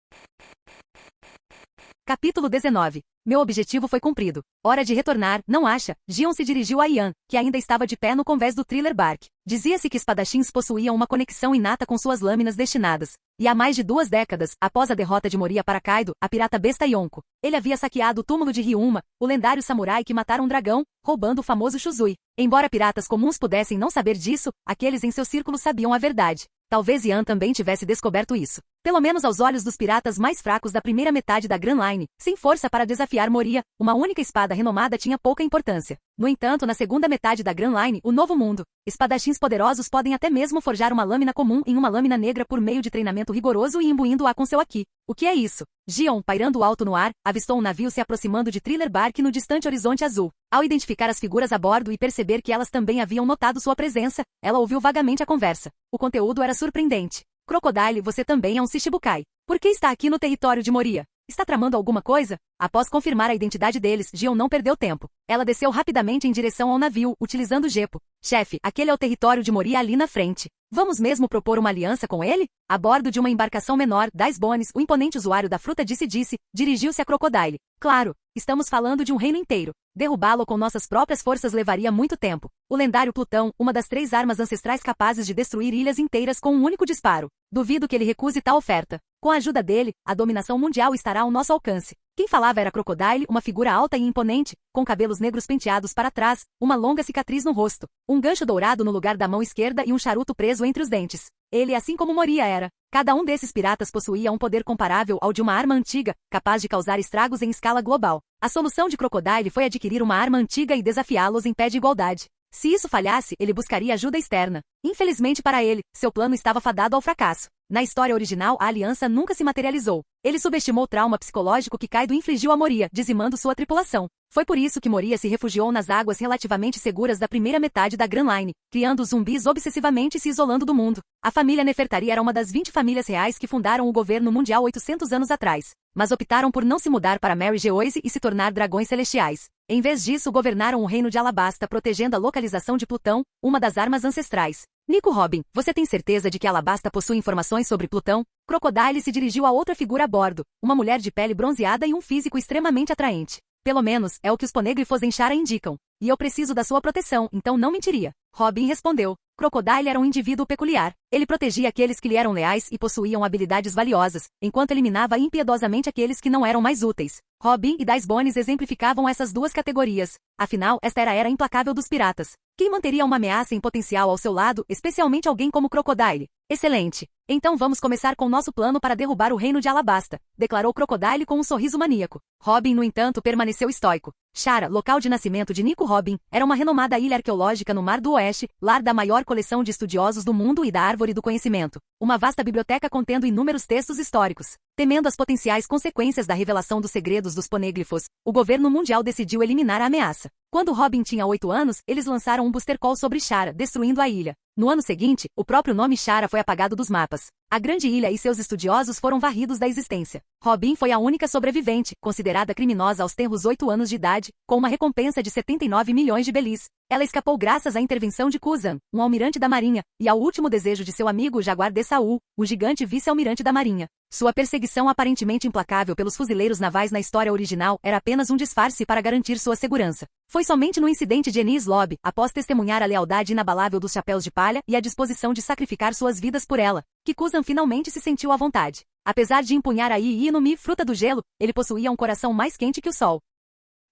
Capítulo 19. Meu objetivo foi cumprido. Hora de retornar, não acha? Gion se dirigiu a Ian, que ainda estava de pé no convés do Thriller Bark. Dizia-se que espadachins possuíam uma conexão inata com suas lâminas destinadas. E há mais de 2 décadas, após a derrota de Moria para Kaido, a pirata besta Yonko, ele havia saqueado o túmulo de Ryuma, o lendário samurai que matara um dragão, roubando o famoso Shuzui. Embora piratas comuns pudessem não saber disso, aqueles em seu círculo sabiam a verdade. Talvez Ian também tivesse descoberto isso. Pelo menos aos olhos dos piratas mais fracos da primeira metade da Grand Line, sem força para desafiar Moria, uma única espada renomada tinha pouca importância. No entanto, na segunda metade da Grand Line, o Novo Mundo, espadachins poderosos podem até mesmo forjar uma lâmina comum em uma lâmina negra por meio de treinamento rigoroso e imbuindo-a com seu Aki. O que é isso? Gion, pairando alto no ar, avistou um navio se aproximando de Thriller Bark no distante horizonte azul. Ao identificar as figuras a bordo e perceber que elas também haviam notado sua presença, ela ouviu vagamente a conversa. O conteúdo era surpreendente. Crocodile, você também é um Shichibukai. Por que está aqui no território de Moria? Está tramando alguma coisa? Após confirmar a identidade deles, Gion não perdeu tempo. Ela desceu rapidamente em direção ao navio, utilizando Gepo. Chefe, aquele é o território de Moria ali na frente. Vamos mesmo propor uma aliança com ele? A bordo de uma embarcação menor, Dice Bones, o imponente usuário da fruta disse, dirigiu-se a Crocodile. Claro, estamos falando de um reino inteiro. Derrubá-lo com nossas próprias forças levaria muito tempo. O lendário Plutão, uma das 3 armas ancestrais capazes de destruir ilhas inteiras com um único disparo. Duvido que ele recuse tal oferta. Com a ajuda dele, a dominação mundial estará ao nosso alcance. Quem falava era Crocodile, uma figura alta e imponente, com cabelos negros penteados para trás, uma longa cicatriz no rosto, um gancho dourado no lugar da mão esquerda e um charuto preso entre os dentes. Ele, assim como Moria era. Cada um desses piratas possuía um poder comparável ao de uma arma antiga, capaz de causar estragos em escala global. A solução de Crocodile foi adquirir uma arma antiga e desafiá-los em pé de igualdade. Se isso falhasse, ele buscaria ajuda externa. Infelizmente para ele, seu plano estava fadado ao fracasso. Na história original, a aliança nunca se materializou. Ele subestimou o trauma psicológico que Kaido infligiu a Moria, dizimando sua tripulação. Foi por isso que Moria se refugiou nas águas relativamente seguras da primeira metade da Grand Line, criando zumbis obsessivamente e se isolando do mundo. A família Nefertari era uma das 20 famílias reais que fundaram o governo mundial 800 anos atrás, mas optaram por não se mudar para Mary Geoise e se tornar dragões celestiais. Em vez disso, governaram o reino de Alabasta, protegendo a localização de Plutão, uma das armas ancestrais. Nico Robin, você tem certeza de que Alabasta possui informações sobre Plutão? Crocodile se dirigiu a outra figura a bordo, uma mulher de pele bronzeada e um físico extremamente atraente. Pelo menos, é o que os poneglyphos em Chara indicam. E eu preciso da sua proteção, então não mentiria. Robin respondeu. Crocodile era um indivíduo peculiar. Ele protegia aqueles que lhe eram leais e possuíam habilidades valiosas, enquanto eliminava impiedosamente aqueles que não eram mais úteis. Robin e Dice Bones exemplificavam essas duas categorias. Afinal, esta era a era implacável dos piratas. Quem manteria uma ameaça em potencial ao seu lado, especialmente alguém como Crocodile? Excelente. Então vamos começar com nosso plano para derrubar o reino de Alabasta, declarou Crocodile com um sorriso maníaco. Robin, no entanto, permaneceu estoico. Chara, local de nascimento de Nico Robin, era uma renomada ilha arqueológica no Mar do Oeste, lar da maior coleção de estudiosos do mundo e da Árvore do Conhecimento. Uma vasta biblioteca contendo inúmeros textos históricos. Temendo as potenciais consequências da revelação dos segredos dos poneglyphos, o governo mundial decidiu eliminar a ameaça. Quando Robin tinha 8 anos, eles lançaram um booster call sobre Chara, destruindo a ilha. No ano seguinte, o próprio nome Chara foi apagado dos mapas. A grande ilha e seus estudiosos foram varridos da existência. Robin foi a única sobrevivente, considerada criminosa aos tenros 8 anos de idade, com uma recompensa de 79 milhões de belis. Ela escapou graças à intervenção de Kuzan, um almirante da marinha, e ao último desejo de seu amigo Jaguar de Saul, o gigante vice-almirante da marinha. Sua perseguição aparentemente implacável pelos fuzileiros navais na história original era apenas um disfarce para garantir sua segurança. Foi somente no incidente de Enies Lobby, após testemunhar a lealdade inabalável dos Chapéus de Palha e a disposição de sacrificar suas vidas por ela, que Kuzan finalmente se sentiu à vontade. Apesar de empunhar a Ii-Inumi, fruta do gelo, ele possuía um coração mais quente que o sol.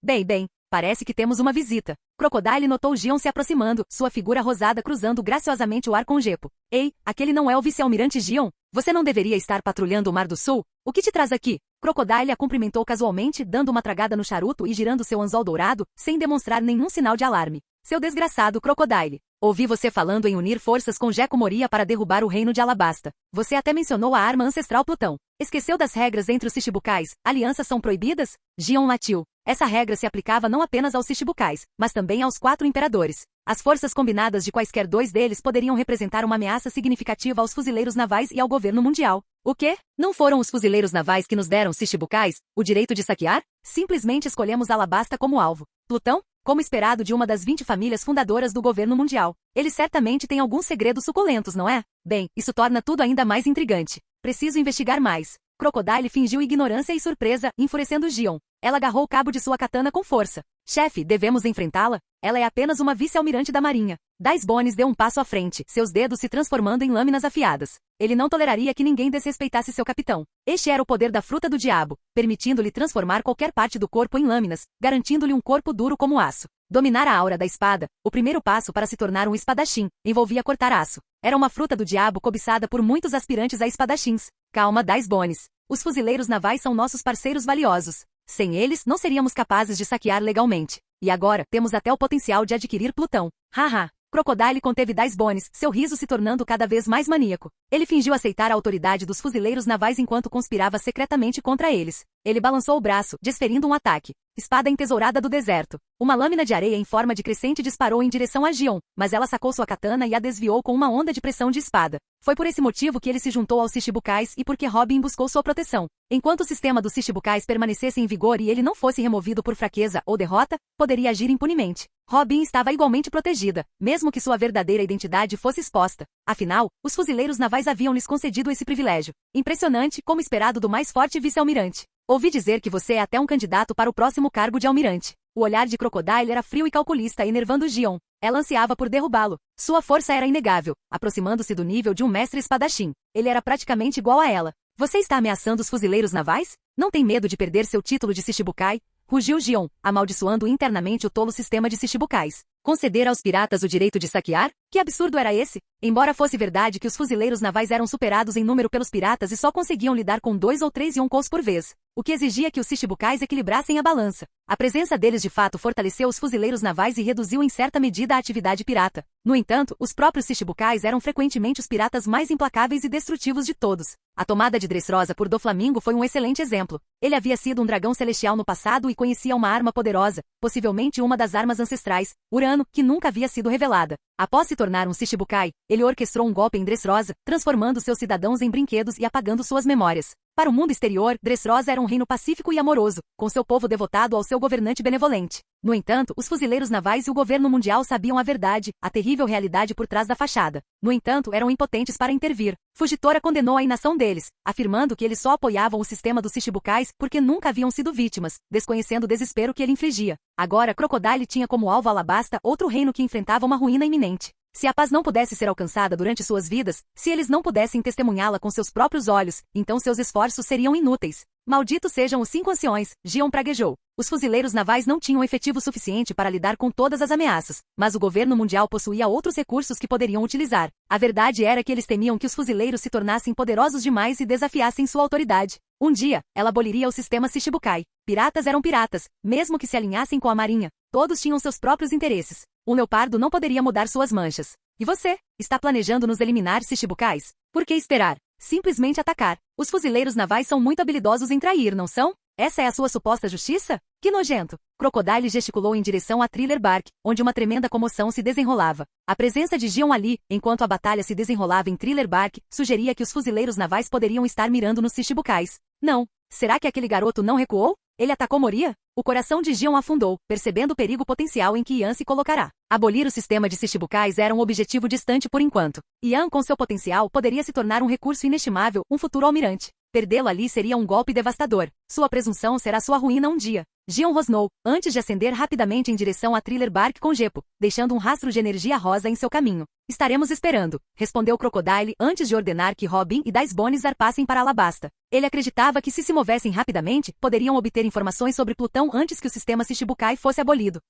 Bem, parece que temos uma visita. Crocodile notou Gion se aproximando, sua figura rosada cruzando graciosamente o ar com Gepo. Ei, aquele não é o vice-almirante Gion? Você não deveria estar patrulhando o Mar do Sul? O que te traz aqui? Crocodile a cumprimentou casualmente, dando uma tragada no charuto e girando seu anzol dourado, sem demonstrar nenhum sinal de alarme. Seu desgraçado Crocodile. Ouvi você falando em unir forças com Gekko Moria para derrubar o reino de Alabasta. Você até mencionou a arma ancestral Plutão. Esqueceu das regras entre os Shichibukais? Alianças são proibidas? Gion latiu. Essa regra se aplicava não apenas aos Shichibukais, mas também aos 4 imperadores. As forças combinadas de quaisquer 2 deles poderiam representar uma ameaça significativa aos fuzileiros navais e ao governo mundial. O quê? Não foram os fuzileiros navais que nos deram Shichibukais o direito de saquear? Simplesmente escolhemos Alabasta como alvo. Plutão? Como esperado de uma das 20 famílias fundadoras do governo mundial. Eles certamente têm alguns segredos suculentos, não é? Bem, isso torna tudo ainda mais intrigante. Preciso investigar mais. Crocodile fingiu ignorância e surpresa, enfurecendo Gion. Ela agarrou o cabo de sua katana com força. Chefe, devemos enfrentá-la? Ela é apenas uma vice-almirante da marinha. Dice Bones deu um passo à frente, seus dedos se transformando em lâminas afiadas. Ele não toleraria que ninguém desrespeitasse seu capitão. Este era o poder da fruta do diabo, permitindo-lhe transformar qualquer parte do corpo em lâminas, garantindo-lhe um corpo duro como aço. Dominar a aura da espada, o primeiro passo para se tornar um espadachim, envolvia cortar aço. Era uma fruta do diabo cobiçada por muitos aspirantes a espadachins. Calma, Dice Bones. Os fuzileiros navais são nossos parceiros valiosos. Sem eles, não seríamos capazes de saquear legalmente. E agora, temos até o potencial de adquirir Plutão. Haha. Crocodile conteve Dice Bones, seu riso se tornando cada vez mais maníaco. Ele fingiu aceitar a autoridade dos fuzileiros navais enquanto conspirava secretamente contra eles. Ele balançou o braço, desferindo um ataque. Espada entesourada do deserto. Uma lâmina de areia em forma de crescente disparou em direção a Gion, mas ela sacou sua katana e a desviou com uma onda de pressão de espada. Foi por esse motivo que ele se juntou aos Shichibukais e porque Robin buscou sua proteção. Enquanto o sistema dos Shichibukais permanecesse em vigor e ele não fosse removido por fraqueza ou derrota, poderia agir impunemente. Robin estava igualmente protegida, mesmo que sua verdadeira identidade fosse exposta. Afinal, os fuzileiros navais haviam lhes concedido esse privilégio. Impressionante, como esperado do mais forte vice-almirante. Ouvi dizer que você é até um candidato para o próximo cargo de almirante. O olhar de Crocodile era frio e calculista, enervando Gion. Ela ansiava por derrubá-lo. Sua força era inegável, aproximando-se do nível de um mestre espadachim. Ele era praticamente igual a ela. Você está ameaçando os fuzileiros navais? Não tem medo de perder seu título de Shichibukai? Rugiu Gion, amaldiçoando internamente o tolo sistema de Shichibukais. Conceder aos piratas o direito de saquear? Que absurdo era esse? Embora fosse verdade que os fuzileiros navais eram superados em número pelos piratas e só conseguiam lidar com 2 ou 3 yonkous por vez, o que exigia que os Shichibukais equilibrassem a balança. A presença deles de fato fortaleceu os fuzileiros navais e reduziu em certa medida a atividade pirata. No entanto, os próprios Shichibukais eram frequentemente os piratas mais implacáveis e destrutivos de todos. A tomada de Dressrosa por Doflamingo foi um excelente exemplo. Ele havia sido um dragão celestial no passado e conhecia uma arma poderosa, possivelmente uma das armas ancestrais, Urano, que nunca havia sido revelada. Após se tornar um Shichibukai, ele orquestrou um golpe em Dressrosa, transformando seus cidadãos em brinquedos e apagando suas memórias. Para o mundo exterior, Dressrosa era um reino pacífico e amoroso, com seu povo devotado ao seu governante benevolente. No entanto, os fuzileiros navais e o governo mundial sabiam a verdade, a terrível realidade por trás da fachada. No entanto, eram impotentes para intervir. Fujitora condenou a inação deles, afirmando que eles só apoiavam o sistema dos Shichibukais porque nunca haviam sido vítimas, desconhecendo o desespero que ele infligia. Agora, Crocodile tinha como alvo Alabasta, outro reino que enfrentava uma ruína iminente. Se a paz não pudesse ser alcançada durante suas vidas, se eles não pudessem testemunhá-la com seus próprios olhos, então seus esforços seriam inúteis. Malditos sejam os 5 anciões, Gion praguejou. Os fuzileiros navais não tinham efetivo suficiente para lidar com todas as ameaças, mas o governo mundial possuía outros recursos que poderiam utilizar. A verdade era que eles temiam que os fuzileiros se tornassem poderosos demais e desafiassem sua autoridade. Um dia, ela aboliria o sistema Shichibukai. Piratas eram piratas, mesmo que se alinhassem com a marinha. Todos tinham seus próprios interesses. Um leopardo não poderia mudar suas manchas. E você? Está planejando nos eliminar, Shichibukais? Por que esperar? Simplesmente atacar. Os fuzileiros navais são muito habilidosos em trair, não são? Essa é a sua suposta justiça? Que nojento! Crocodile gesticulou em direção a Thriller Bark, onde uma tremenda comoção se desenrolava. A presença de Gion ali, enquanto a batalha se desenrolava em Thriller Bark, sugeria que os fuzileiros navais poderiam estar mirando nos Shichibukais. Não. Será que aquele garoto não recuou? Ele atacou Moria? O coração de Gion afundou, percebendo o perigo potencial em que Ian se colocará. Abolir o sistema de Shichibukais era um objetivo distante por enquanto. Ian, com seu potencial, poderia se tornar um recurso inestimável, um futuro almirante. Perdê-lo ali seria um golpe devastador. Sua presunção será sua ruína um dia. Gion rosnou, antes de ascender rapidamente em direção a Thriller Bark com Gepo, deixando um rastro de energia rosa em seu caminho. Estaremos esperando, respondeu Crocodile antes de ordenar que Robin e Dicebone zarpassem para Alabasta. Ele acreditava que se movessem rapidamente, poderiam obter informações sobre Plutão antes que o sistema Shichibukai fosse abolido.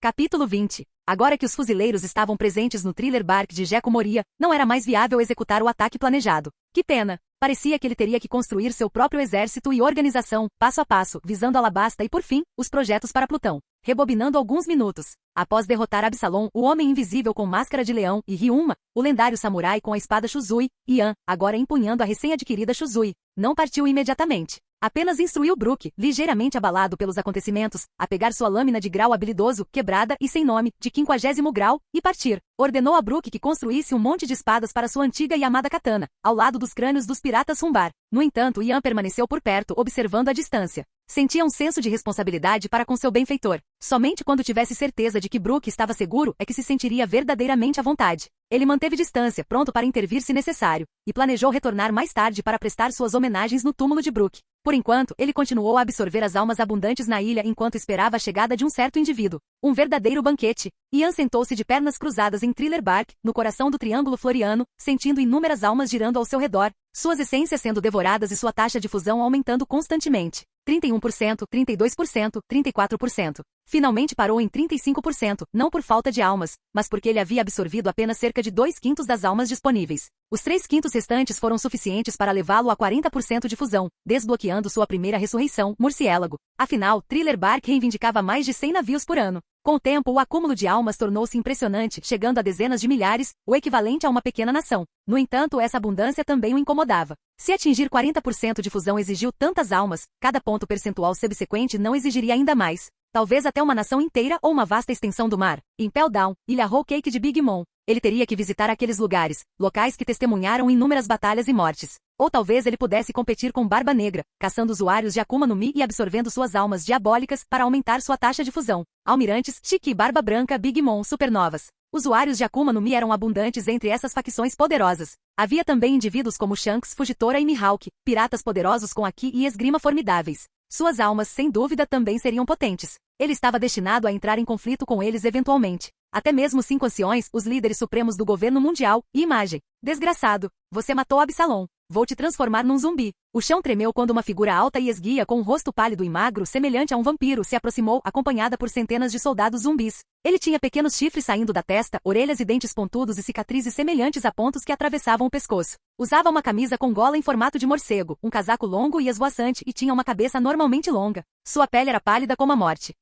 Capítulo 20. Agora que os fuzileiros estavam presentes no Thriller Bark de Gecko Moria, não era mais viável executar o ataque planejado. Que pena! Parecia que ele teria que construir seu próprio exército e organização, passo a passo, visando Alabasta e, por fim, os projetos para Plutão. Rebobinando alguns minutos. Após derrotar Absalom, o Homem Invisível com máscara de leão, e Ryuma, o lendário samurai com a espada Shuzui, Ian, agora empunhando a recém-adquirida Shuzui, não partiu imediatamente. Apenas instruiu Brook, ligeiramente abalado pelos acontecimentos, a pegar sua lâmina de grau habilidoso, quebrada e sem nome, de 50º grau, e partir. Ordenou a Brook que construísse um monte de espadas para sua antiga e amada katana, ao lado dos crânios dos piratas Rumbar. No entanto, Ian permaneceu por perto, observando a distância. Sentia um senso de responsabilidade para com seu benfeitor. Somente quando tivesse certeza de que Brook estava seguro é que se sentiria verdadeiramente à vontade. Ele manteve distância, pronto para intervir se necessário, e planejou retornar mais tarde para prestar suas homenagens no túmulo de Brook. Por enquanto, ele continuou a absorver as almas abundantes na ilha enquanto esperava a chegada de um certo indivíduo. Um verdadeiro banquete. Ian sentou-se de pernas cruzadas em Thriller Bark, no coração do Triângulo Floriano, sentindo inúmeras almas girando ao seu redor, suas essências sendo devoradas e sua taxa de fusão aumentando constantemente. 31%, 32%, 34%. Finalmente parou em 35%, não por falta de almas, mas porque ele havia absorvido apenas cerca de 2/5 das almas disponíveis. Os 3/5 restantes foram suficientes para levá-lo a 40% de fusão, desbloqueando sua primeira ressurreição, Murciélago. Afinal, Thriller Bark reivindicava mais de 100 navios por ano. Com o tempo, o acúmulo de almas tornou-se impressionante, chegando a dezenas de milhares, o equivalente a uma pequena nação. No entanto, essa abundância também o incomodava. Se atingir 40% de fusão exigiu tantas almas, cada ponto percentual subsequente não exigiria ainda mais. Talvez até uma nação inteira ou uma vasta extensão do mar. Impel Down, Ilha Whole Cake de Big Mom. Ele teria que visitar aqueles lugares, locais que testemunharam inúmeras batalhas e mortes. Ou talvez ele pudesse competir com Barba Negra, caçando usuários de Akuma no Mi e absorvendo suas almas diabólicas para aumentar sua taxa de fusão. Almirantes, Chique, Barba Branca, Big Mom, Supernovas. Usuários de Akuma no Mi eram abundantes entre essas facções poderosas. Havia também indivíduos como Shanks, Fujitora e Mihawk, piratas poderosos com Haki e esgrima formidáveis. Suas almas, sem dúvida, também seriam potentes. Ele estava destinado a entrar em conflito com eles eventualmente. Até mesmo 5 anciões, os líderes supremos do governo mundial, e imagem. Desgraçado, você matou Absalom. Vou te transformar num zumbi. O chão tremeu quando uma figura alta e esguia com um rosto pálido e magro, semelhante a um vampiro, se aproximou, acompanhada por centenas de soldados zumbis. Ele tinha pequenos chifres saindo da testa, orelhas e dentes pontudos e cicatrizes semelhantes a pontos que atravessavam o pescoço. Usava uma camisa com gola em formato de morcego, um casaco longo e esvoaçante e tinha uma cabeça anormalmente longa. Sua pele era pálida como a morte.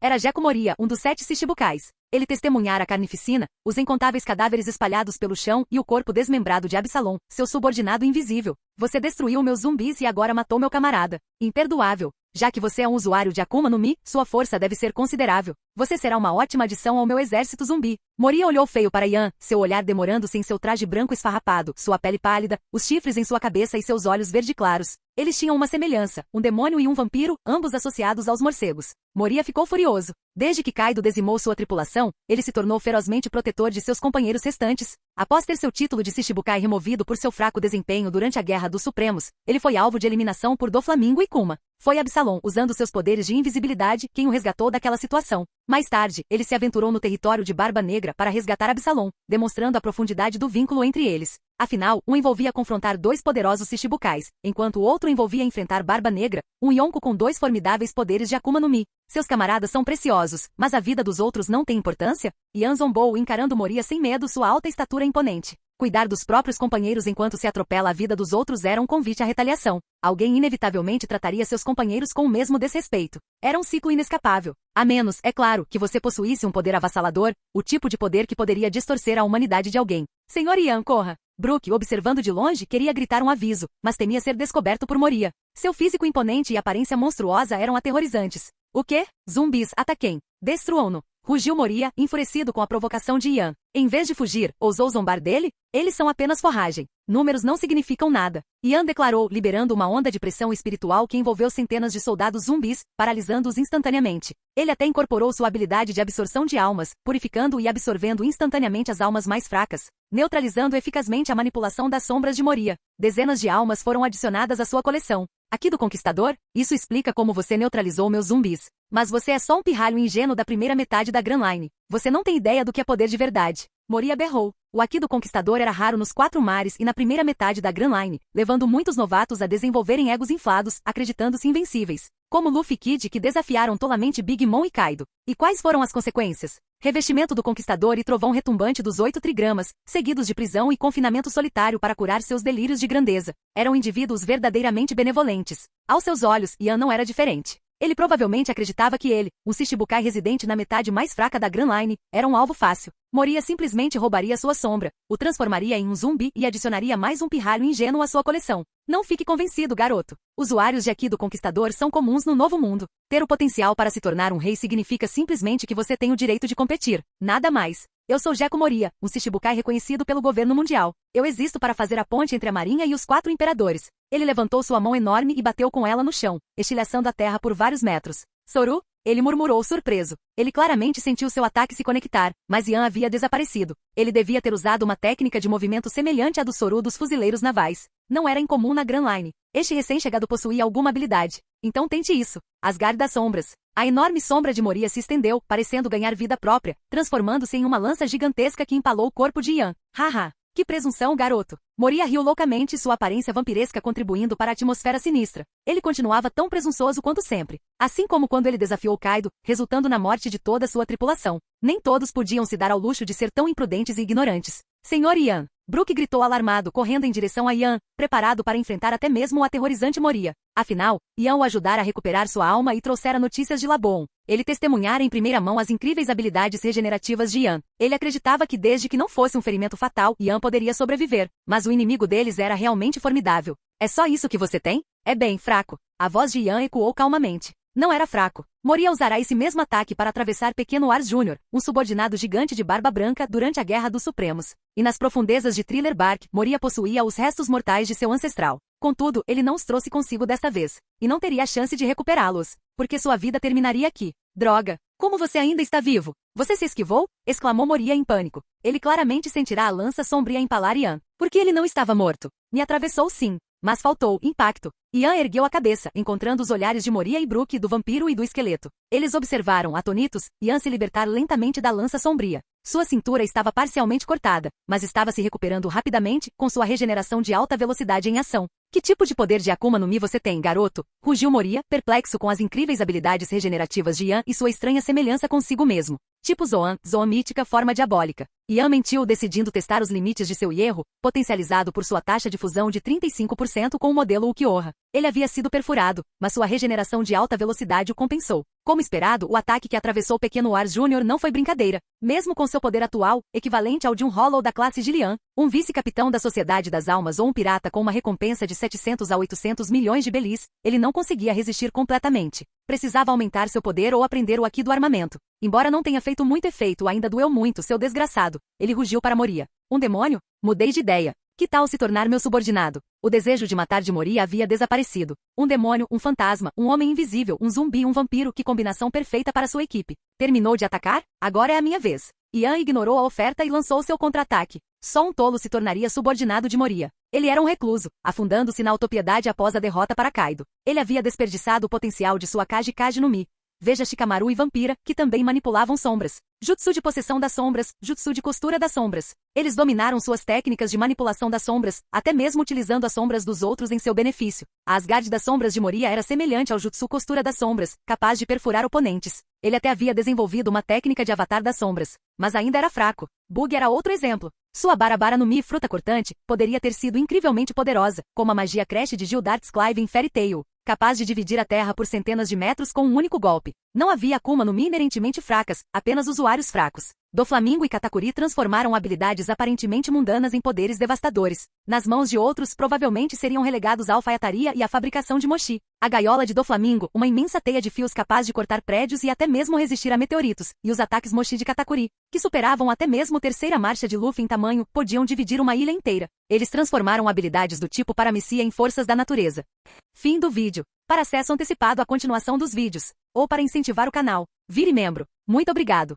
Era Jeko Moria, um dos 7 Shichibukais. Ele testemunhara a carnificina, os incontáveis cadáveres espalhados pelo chão e o corpo desmembrado de Absalom, seu subordinado invisível. Você destruiu meus zumbis e agora matou meu camarada. Imperdoável. Já que você é um usuário de Akuma no Mi, sua força deve ser considerável. Você será uma ótima adição ao meu exército zumbi. Moria olhou feio para Yan, seu olhar demorando-se em seu traje branco esfarrapado, sua pele pálida, os chifres em sua cabeça e seus olhos verde claros. Eles tinham uma semelhança, um demônio e um vampiro, ambos associados aos morcegos. Moria ficou furioso. Desde que Kaido dizimou sua tripulação, ele se tornou ferozmente protetor de seus companheiros restantes. Após ter seu título de Shichibukai removido por seu fraco desempenho durante a Guerra dos Supremos, ele foi alvo de eliminação por Doflamingo e Kuma. Foi Absalom, usando seus poderes de invisibilidade, quem o resgatou daquela situação. Mais tarde, ele se aventurou no território de Barba Negra para resgatar Absalom, demonstrando a profundidade do vínculo entre eles. Afinal, um envolvia confrontar 2 poderosos Shichibukais, enquanto o outro envolvia enfrentar Barba Negra, um Yonko com 2 formidáveis poderes de Akuma no Mi. Seus camaradas são preciosos, mas a vida dos outros não tem importância? Yan zombou, encarando Moria sem medo, sua alta estatura imponente. Cuidar dos próprios companheiros enquanto se atropela a vida dos outros era um convite à retaliação. Alguém inevitavelmente trataria seus companheiros com o mesmo desrespeito. Era um ciclo inescapável. A menos, é claro, que você possuísse um poder avassalador, o tipo de poder que poderia distorcer a humanidade de alguém. Senhor Yan, corra! Brook, observando de longe, queria gritar um aviso, mas temia ser descoberto por Moria. Seu físico imponente e aparência monstruosa eram aterrorizantes. O quê? Zumbis, ataquem! Destruam-no! Rugiu Moria, enfurecido com a provocação de Yan. Em vez de fugir, ousou zombar dele? Eles são apenas forragem. Números não significam nada. Yan declarou, liberando uma onda de pressão espiritual que envolveu centenas de soldados zumbis, paralisando-os instantaneamente. Ele até incorporou sua habilidade de absorção de almas, purificando e absorvendo instantaneamente as almas mais fracas, neutralizando eficazmente a manipulação das sombras de Moria. Dezenas de almas foram adicionadas à sua coleção. Aqui do Conquistador, isso explica como você neutralizou meus zumbis. Mas você é só um pirralho ingênuo da primeira metade da Grand Line. Você não tem ideia do que é poder de verdade. Moria berrou. O Aqui do Conquistador era raro nos 4 mares e na primeira metade da Grand Line, levando muitos novatos a desenvolverem egos inflados, acreditando-se invencíveis. Como Luffy e Kid, que desafiaram tolamente Big Mom e Kaido. E quais foram as consequências? Revestimento do Conquistador e trovão retumbante dos 8 trigramas, seguidos de prisão e confinamento solitário para curar seus delírios de grandeza. Eram indivíduos verdadeiramente benevolentes. Aos seus olhos, Yan não era diferente. Ele provavelmente acreditava que ele, um Shichibukai residente na metade mais fraca da Grand Line, era um alvo fácil. Moria simplesmente roubaria sua sombra, o transformaria em um zumbi e adicionaria mais um pirralho ingênuo à sua coleção. Não fique convencido, garoto. Usuários de Aqui do Conquistador são comuns no Novo Mundo. Ter o potencial para se tornar um rei significa simplesmente que você tem o direito de competir. Nada mais. Eu sou Jeko Moria, um Shichibukai reconhecido pelo governo mundial. Eu existo para fazer a ponte entre a marinha e os 4 imperadores. Ele levantou sua mão enorme e bateu com ela no chão, estilhaçando a terra por vários metros. Soru? Ele murmurou surpreso. Ele claramente sentiu seu ataque se conectar, mas Yan havia desaparecido. Ele devia ter usado uma técnica de movimento semelhante à do Soru dos fuzileiros navais. Não era incomum na Grand Line. Este recém-chegado possuía alguma habilidade. Então tente isso. Asgard das Sombras. A enorme sombra de Moria se estendeu, parecendo ganhar vida própria, transformando-se em uma lança gigantesca que empalou o corpo de Yan. Haha. Que presunção, garoto. Moria riu loucamente, sua aparência vampiresca contribuindo para a atmosfera sinistra. Ele continuava tão presunçoso quanto sempre. Assim como quando ele desafiou Kaido, resultando na morte de toda sua tripulação. Nem todos podiam se dar ao luxo de ser tão imprudentes e ignorantes. Senhor Yan. Brook gritou alarmado, correndo em direção a Yan, preparado para enfrentar até mesmo o aterrorizante Moria. Afinal, Yan o ajudara a recuperar sua alma e trouxera notícias de Labon. Ele testemunhara em primeira mão as incríveis habilidades regenerativas de Yan. Ele acreditava que desde que não fosse um ferimento fatal, Yan poderia sobreviver. Mas o inimigo deles era realmente formidável. É só isso que você tem? É bem fraco. A voz de Yan ecoou calmamente. Não era fraco. Moria usará esse mesmo ataque para atravessar Pequeno Ars Jr., um subordinado gigante de barba branca durante a Guerra dos Supremos. E nas profundezas de Thriller Bark, Moria possuía os restos mortais de seu ancestral. Contudo, ele não os trouxe consigo desta vez. E não teria a chance de recuperá-los. Porque sua vida terminaria aqui. Droga! Como você ainda está vivo? Você se esquivou? Exclamou Moria em pânico. Ele claramente sentirá a lança sombria empalar Yan. Porque ele não estava morto. Me atravessou sim. Mas faltou impacto. Ian ergueu a cabeça, encontrando os olhares de Moria e Brook, do vampiro e do esqueleto. Eles observaram, atônitos, Ian se libertar lentamente da lança sombria. Sua cintura estava parcialmente cortada, mas estava se recuperando rapidamente, com sua regeneração de alta velocidade em ação. Que tipo de poder de Akuma no Mi você tem, garoto? Rugiu Moria, perplexo com as incríveis habilidades regenerativas de Ian e sua estranha semelhança consigo mesmo. Tipo Zoan, zoomítica, forma diabólica. Ian mentiu, decidindo testar os limites de seu Hierro, potencializado por sua taxa de fusão de 35% com o modelo Ukiyoha. Ele havia sido perfurado, mas sua regeneração de alta velocidade o compensou. Como esperado, o ataque que atravessou o pequeno Wars Jr. não foi brincadeira. Mesmo com seu poder atual, equivalente ao de um Hollow da classe Gillian, um vice-capitão da Sociedade das Almas ou um pirata com uma recompensa de 700 a 800 milhões de belis, ele não conseguia resistir completamente. Precisava aumentar seu poder ou aprender o Haki do armamento. Embora não tenha feito muito efeito, ainda doeu muito, seu desgraçado. Ele rugiu para Moria. Um demônio? Mudei de ideia. Que tal se tornar meu subordinado? O desejo de matar de Moria havia desaparecido. Um demônio, um fantasma, um homem invisível, um zumbi, um vampiro, que combinação perfeita para sua equipe. Terminou de atacar? Agora é a minha vez. Ian ignorou a oferta e lançou seu contra-ataque. Só um tolo se tornaria subordinado de Moria. Ele era um recluso, afundando-se na autopiedade após a derrota para Kaido. Ele havia desperdiçado o potencial de sua Kaji no Mi. Veja Shikamaru e Vampira, que também manipulavam sombras. Jutsu de possessão das sombras, jutsu de costura das sombras. Eles dominaram suas técnicas de manipulação das sombras, até mesmo utilizando as sombras dos outros em seu benefício. A Asgard das sombras de Moria era semelhante ao jutsu costura das sombras, capaz de perfurar oponentes. Ele até havia desenvolvido uma técnica de avatar das sombras, mas ainda era fraco. Bug era outro exemplo. Sua Barabara no Mi, fruta cortante, poderia ter sido incrivelmente poderosa, como a magia Crash de Gildarts Clive em Fairy Tail, capaz de dividir a terra por centenas de metros com um único golpe. Não havia Akuma no Mi inerentemente fracas, apenas usuários fracos. Doflamingo e Katakuri transformaram habilidades aparentemente mundanas em poderes devastadores. Nas mãos de outros, provavelmente seriam relegados à alfaiataria e à fabricação de mochi. A gaiola de Doflamingo, uma imensa teia de fios capaz de cortar prédios e até mesmo resistir a meteoritos, e os ataques mochi de Katakuri, que superavam até mesmo terceira marcha de Luffy em tamanho, podiam dividir uma ilha inteira. Eles transformaram habilidades do tipo Paramecia em forças da natureza. Fim do vídeo. Para acesso antecipado à continuação dos vídeos, ou para incentivar o canal, vire membro. Muito obrigado.